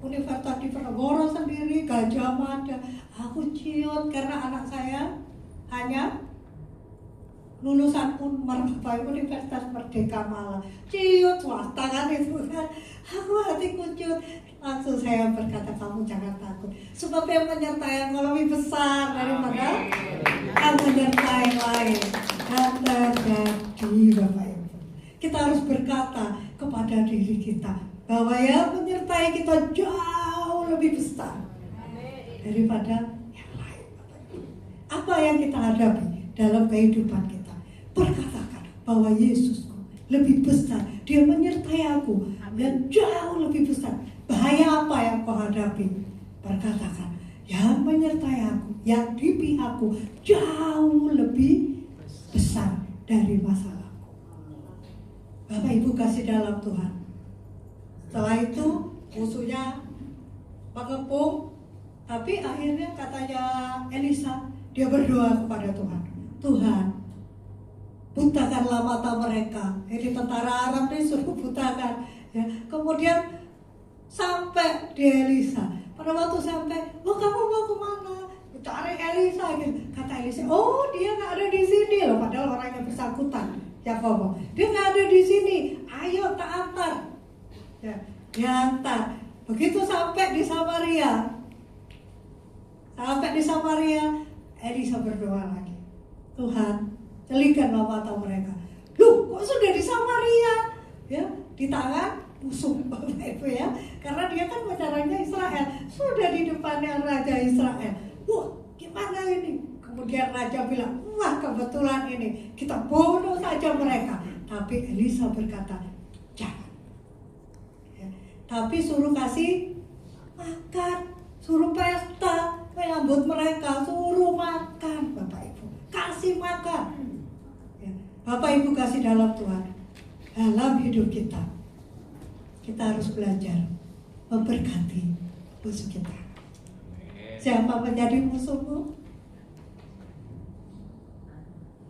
Universitas Diponegoro sendiri, Gajah Mada. Aku ciut karena anak saya hanya lulusan Unmar, Universitas Merdeka Malang. Ciut swasta kan itu kan. Aku hatiku ciut. Langsung saya berkata, "Kamu jangan takut. Sebab yang menyertai engkau lebih besar daripada yang menyertai lain." Dan terjadi Bapak Ibu. Kita harus berkata kepada diri kita bahwa yang menyertai kita jauh lebih besar daripada yang lain Bapak Ibu. Apa yang kita hadapi dalam kehidupan kita? Berkatakan bahwa Yesusku lebih besar. Dia menyertai aku yang jauh lebih besar. Bahaya apa yang kau hadapi? Berkatakan, yang menyertai aku, yang di pihakku jauh lebih besar dari masalahku. Bapak Ibu kasih dalam Tuhan. Setelah itu musuhnya mengepung, tapi akhirnya katanya Elisa, dia berdoa kepada Tuhan. Tuhan, butakanlah mata mereka. Jadi tentara Aram disuruh butakan. Ya. Kemudian sampai di Elisa. Pada waktu sampai, oh kamu mau kemana? Cari Elisa gitu. Kata Elisa, oh dia nggak ada di sini loh. Padahal orang yang bersangkutan, Yakobo, dia nggak ada di sini. Ayo tak antar. Ya, diantar. Begitu sampai di Samaria. Elisa berdoa lagi. Tuhan, celikanlah mata mereka. Loh, kok sudah di Samaria? Ya, di tangan musuh Bapak Ibu ya. Karena dia kan pacaranya Israel. Sudah di depannya Raja Israel. Wah, gimana ini? Kemudian Raja bilang, wah kebetulan ini, kita bunuh saja mereka. Tapi Elisa berkata, jangan. Ya, tapi suruh kasih makan, suruh pesta, menyambut mereka, suruh makan Bapak Ibu. Kasih makan. Ya, Bapak Ibu kasih dalam Tuhan. Dalam hidup kita harus belajar memberkati musuh kita. Siapa menjadi musuhmu?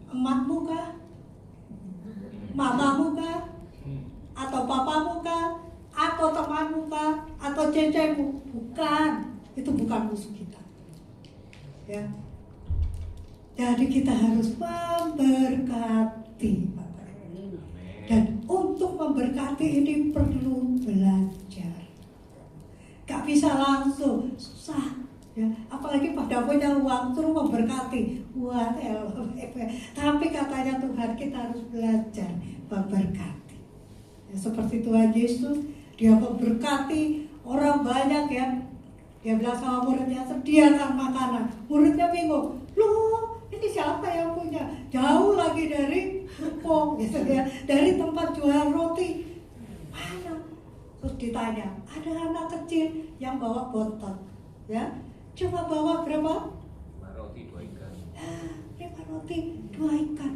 Emakmu kah? Mamamu kah? Atau papamu kah? Atau temanmu kah? Atau cecemu? Bukan. Itu bukan musuh kita. Ya. Jadi kita harus memberkati. Dan untuk memberkati ini perlu belajar. Gak bisa langsung, susah. Ya, apalagi pada punya uang terus memberkati. Wah, tapi katanya Tuhan kita harus belajar memberkati. Ya, seperti Tuhan Yesus, dia memberkati orang banyak ya. Dia bilang sama muridnya, sediakan makanan. Muridnya bingung, loh ini siapa yang punya? Jauh lagi dari ruko, gitu ya, dari tempat jual roti. Mana? Terus ditanya, ada anak kecil yang bawa botol, ya, coba bawa berapa? 5 roti 2 ikan. 5 roti 2 ikan.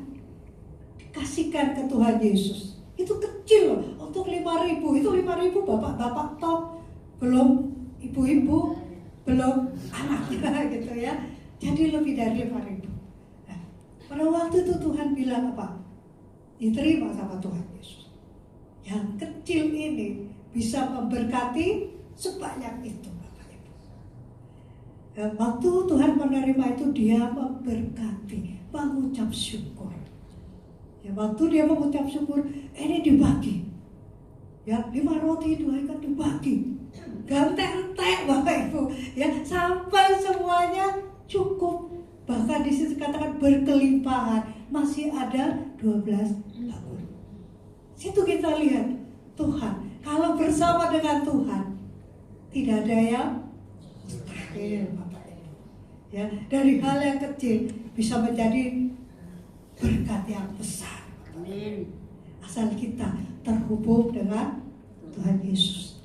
Dikasihkan ke Tuhan Yesus. Itu kecil loh, untuk 5.000. Itu 5.000 bapak-bapak top, belum ibu-ibu, belum anaknya gitu ya. Jadi lebih dari 5.000. Nah, pada waktu itu Tuhan bilang apa? Diterima sama Tuhan Yesus. Yang kecil ini bisa memberkati sebanyak itu, Bapak Ibu. Waktu Tuhan menerima itu dia memberkati, mengucap syukur. Ya, waktu dia mengucap syukur, ini dibagi. Ya, 5 roti 2 ikan dibagi. Gantek-entek Bapak Ibu. Ya, sampai semuanya cukup. Bahkan di situ katakan berkelimpahan. Masih ada 12 bakul. Situ kita lihat Tuhan. Kalau bersama dengan Tuhan, tidak ada yang mustahil, Bapak Ibu. Ya, dari hal yang kecil bisa menjadi berkat yang besar. Amin. Asal kita terhubung dengan Tuhan Yesus.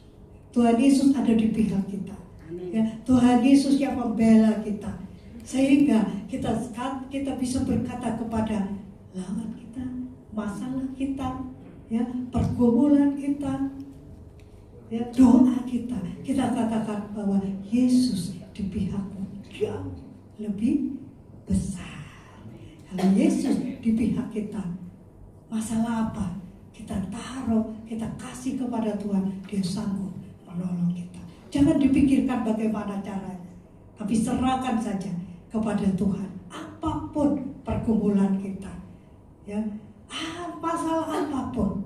Tuhan Yesus ada di pihak kita. Ya, Tuhan Yesus yang membela kita. Sehingga kita bisa berkata kepada lawan kita, masalah kita, ya, pergumulan kita, ya, doa kita katakan bahwa Yesus di pihakmu jauh lebih besar. Kalau Yesus di pihak kita, masalah apa? Kita taruh, kita kasih kepada Tuhan, Dia sanggup menolong kita. Jangan dipikirkan bagaimana caranya, tapi serahkan saja kepada Tuhan. Apapun pergumulan kita, ya, masalah apapun,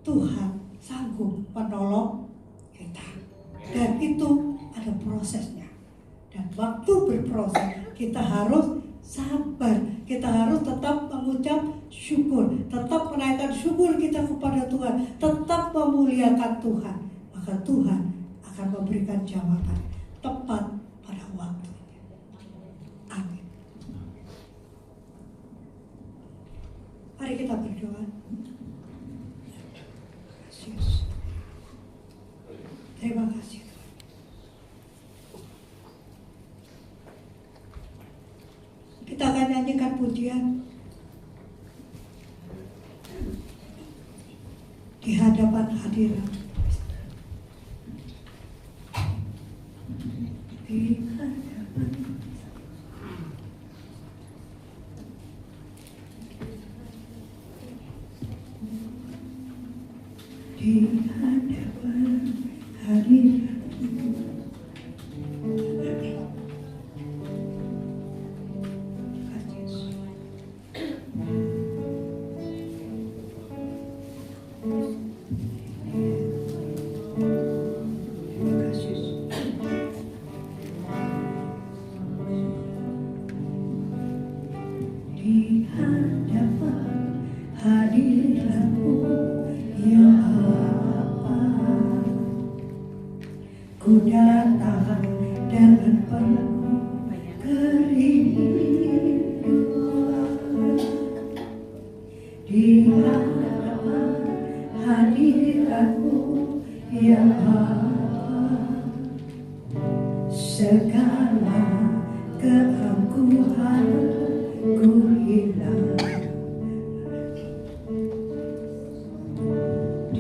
Tuhan sanggup menolong kita. Dan itu ada prosesnya. Dan waktu berproses, kita harus sabar. Kita harus tetap mengucap syukur, tetap menaikkan syukur kita kepada Tuhan, tetap memuliakan Tuhan. Maka Tuhan akan memberikan jawaban tepat pada waktunya. Amin. Mari kita berdoa. Terima kasih Tuhan. Kita akan nyanyikan pujian di hadapan hadirat. Di hadapan hadirat. Di hadapan hadirat-Mu ya Bapa, ku datang dengan penuh kerinduan. Di hadapan hadirat-Mu ya Bapa, segala keangkuhan ku hilang.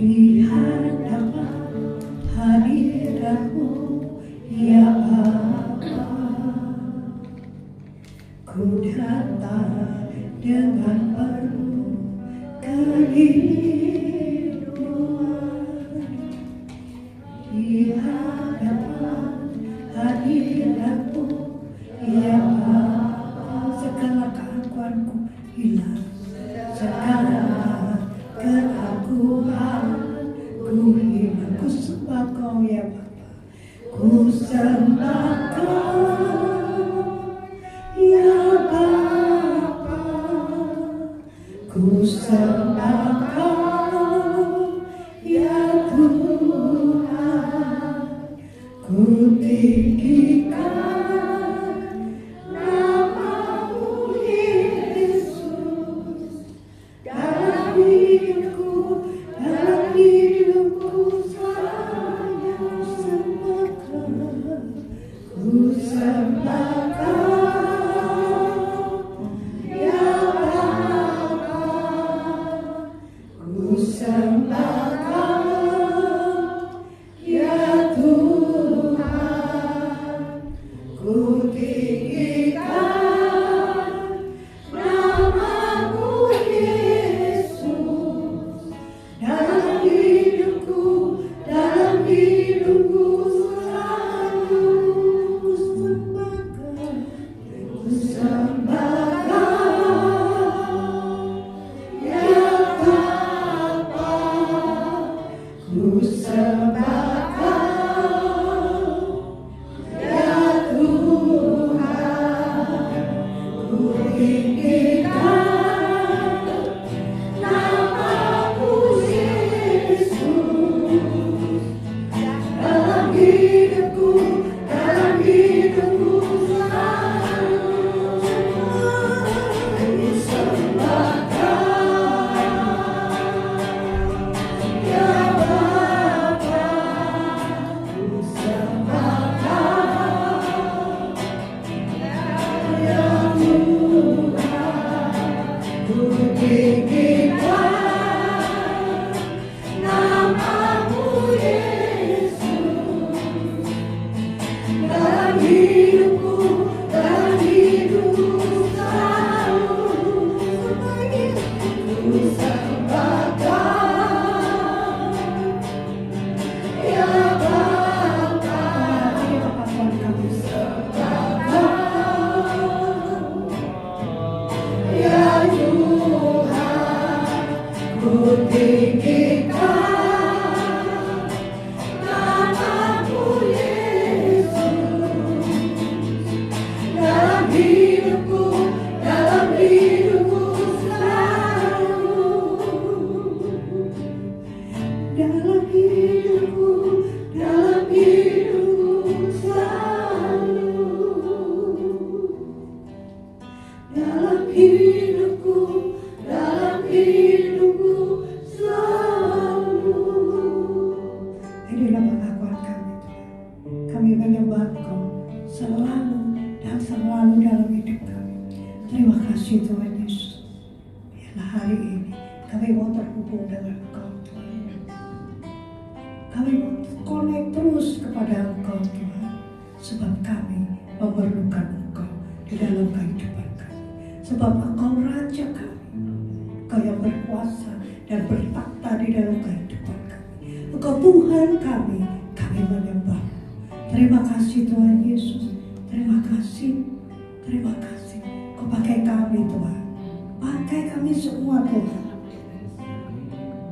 Di hadapan hadirat-Mu ya Bapa, ku datang dengan penuh kerinduan. Di hadapan hadirat-Mu ya Bapa, segala keangkuhanku hilang, segala keangkuhanku hilang. Ku sembah Kau ya Bapa, ku sembah Kau ya Bapa, ku sembah Kau ya Tuhan, ku tinggikan nama-Mu Yesus. Dalam hidupku selamanya ku sembah Kau, ku sembah Kau ya Bapa, ku sembah Kau ya Tuhan, ku tinggikan nama-Mu Yesus. Dalam hidupku selalu ku sembah Kau, Tuhan kami. Kami menyembah Engkau selalu dan selalu dalam hidup kami. Terima kasih Tuhan Yesus. Biarlah hari ini kami mau terhubung dengan Engkau Tuhan. Kami mau connect terus kepada Engkau Tuhan. Sebab kami memerlukan Engkau di dalam kehidupan kami. Sebab Engkau Raja kami. Engkau yang berkuasa dan bertakhta di dalam kehidupan kami. Engkau Tuhan kami menyembah. Terima kasih Tuhan Yesus. Terima kasih. Terima kasih. Kau pakai kami Tuhan. Pakai kami semua Tuhan.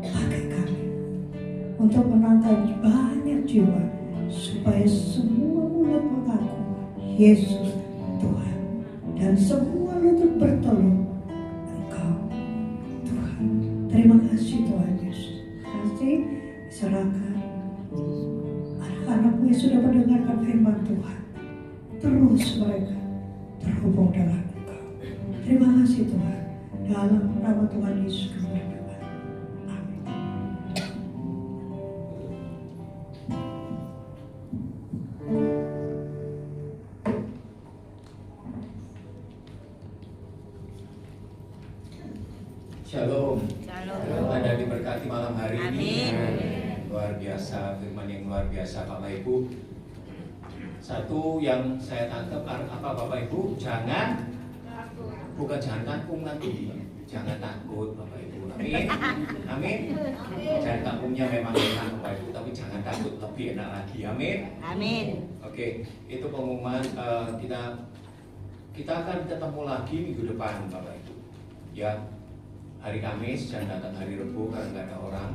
Pakai kami untuk menangkan banyak jiwa supaya semua mulut mengaku Yesus Tuhan dan semua lutut bertelur Engkau Tuhan. Terima kasih Tuhan Yesus. Kasih diserahkan anak-anakmu yang sudah mendengarkan firman Tuhan. Terus mereka terhubung dengan Engkau. Terima kasih Tuhan. Dalam nama Tuhan Yesus kami berdoa. Amin. Shalom. Shalom. Anda diberkati malam hari ini. Amin. Luar biasa, firman yang luar biasa Bapak Ibu. Satu yang saya tangkap apa Bapak Ibu? Bukan jangan takut nanti. Jangan takut Bapak Ibu. Amin. Amin. Jangan takutnya memang enak Bapak Ibu, tapi jangan takut, lebih enak lagi. Amin. Amin. Oke, itu pengumuman. Kita akan ketemu lagi minggu depan Bapak Ibu. Ya, hari Kamis, jangan datang hari Rabu karena nggak ada orang.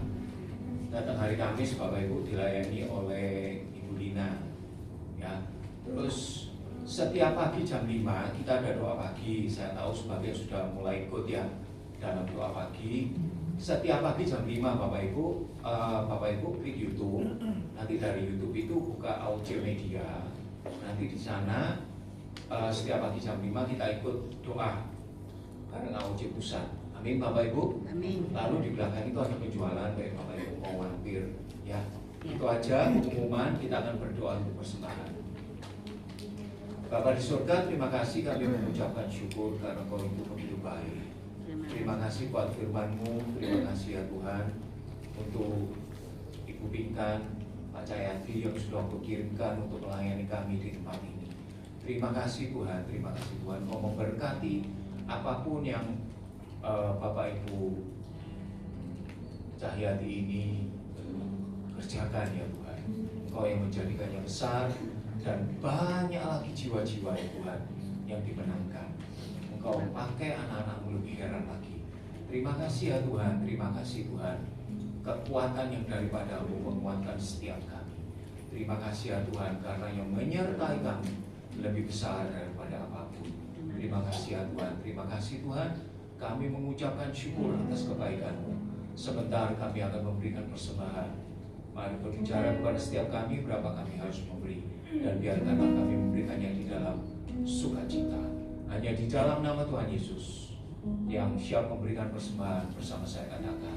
Datang hari Kamis Bapak Ibu dilayani oleh Ibu Lina. Ya, terus setiap pagi jam 5 kita ada doa pagi. Saya tahu sebagian sudah mulai ikut ya dalam doa pagi. Setiap pagi jam 5 Bapak Ibu klik YouTube. Nanti dari YouTube itu buka audio media. Nanti di sana setiap pagi jam 5 kita ikut doa bareng audio pusat. Amin Bapak Ibu. Amin. Lalu di belakang itu ada penjualan baik Bapak Ibu mau mampir ya. Itu aja pengumuman, kita akan berdoa untuk persembahan. Bapa di surga, terima kasih kami mengucapkan syukur karena Kau itu begitu baik. Terima kasih buat firman-Mu, terima kasih ya Tuhan untuk Ibu Pinkan, Pak Cayati yang sudah Kau kirimkan untuk melayani kami di tempat ini. Terima kasih Tuhan Kau memberkati apapun yang Bapak Ibu Cahyati ini kerjakan ya Tuhan. Engkau yang menjadikannya besar dan banyak lagi jiwa-jiwa ya Tuhan yang dimenangkan. Engkau pakai anak-anak-Mu lebih heran lagi. Terima kasih ya Tuhan, terima kasih Tuhan. Kekuatan yang daripada-Mu menguatkan setiap kami. Terima kasih ya Tuhan karena yang menyertai kami lebih besar daripada apapun. Terima kasih ya Tuhan, terima kasih Tuhan. Kami mengucapkan syukur atas kebaikan-Mu. Sebentar kami akan memberikan persembahan. Mari berbicara kepada setiap kami berapa kami harus memberi. Dan biarkanlah kami memberikannya di dalam sukacita. Hanya di dalam nama Tuhan Yesus yang siap memberikan persembahan bersama saya katakan.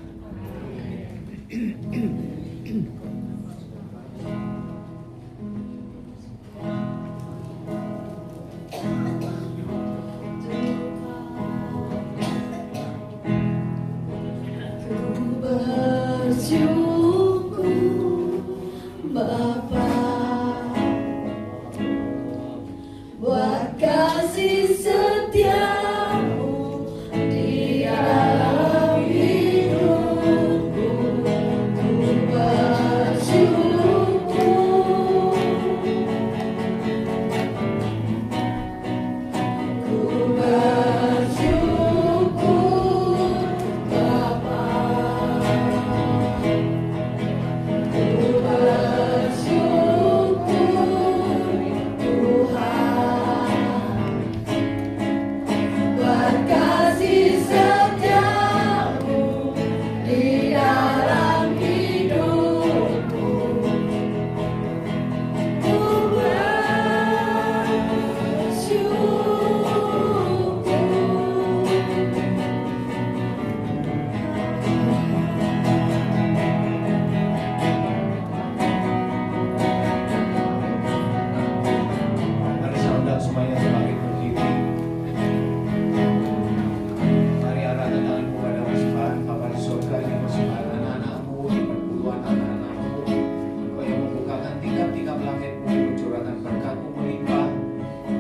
langit-langit mencurahkan berkat-Mu melimpah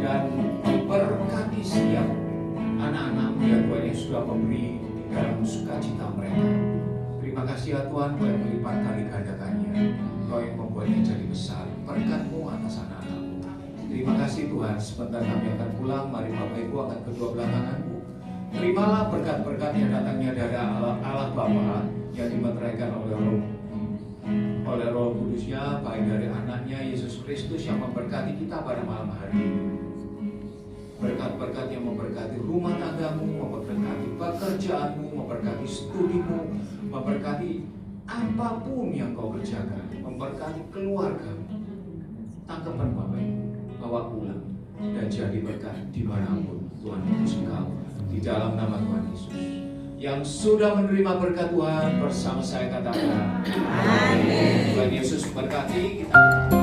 dan memberkati setiap anak-anak-Mu ya Tuhan yang sudah memberi dalam sukacita mereka. Terima kasih ya Tuhan, Kau yang melipat kali gandakannya, Kau yang membuatnya jadi besar. Berkat-Mu atas anak-anak-Mu. Terima kasih Tuhan, sebentar kami akan pulang. Mari Bapak Ibu angkat kedua belah tangan-Mu. Terimalah berkat-berkat yang datangnya dari Allah Bapa yang dimeteraikan oleh Roh Kudusnya, baik dari anaknya Yesus Kristus yang memberkati kita pada malam hari ini. Berkat-berkat yang memberkati rumah tanggamu, memberkati pekerjaanmu, memberkati studimu, memberkati apapun yang kau kerjakan, memberkati keluargamu. Tangkapan Bapak Ibu, bawa pulang dan jadi berkat dimanapun Tuhan utus engkau. Di dalam nama Tuhan Yesus. Yang sudah menerima berkat Tuhan bersama saya katakan, Amin. Tuhan Yesus memberkati kita.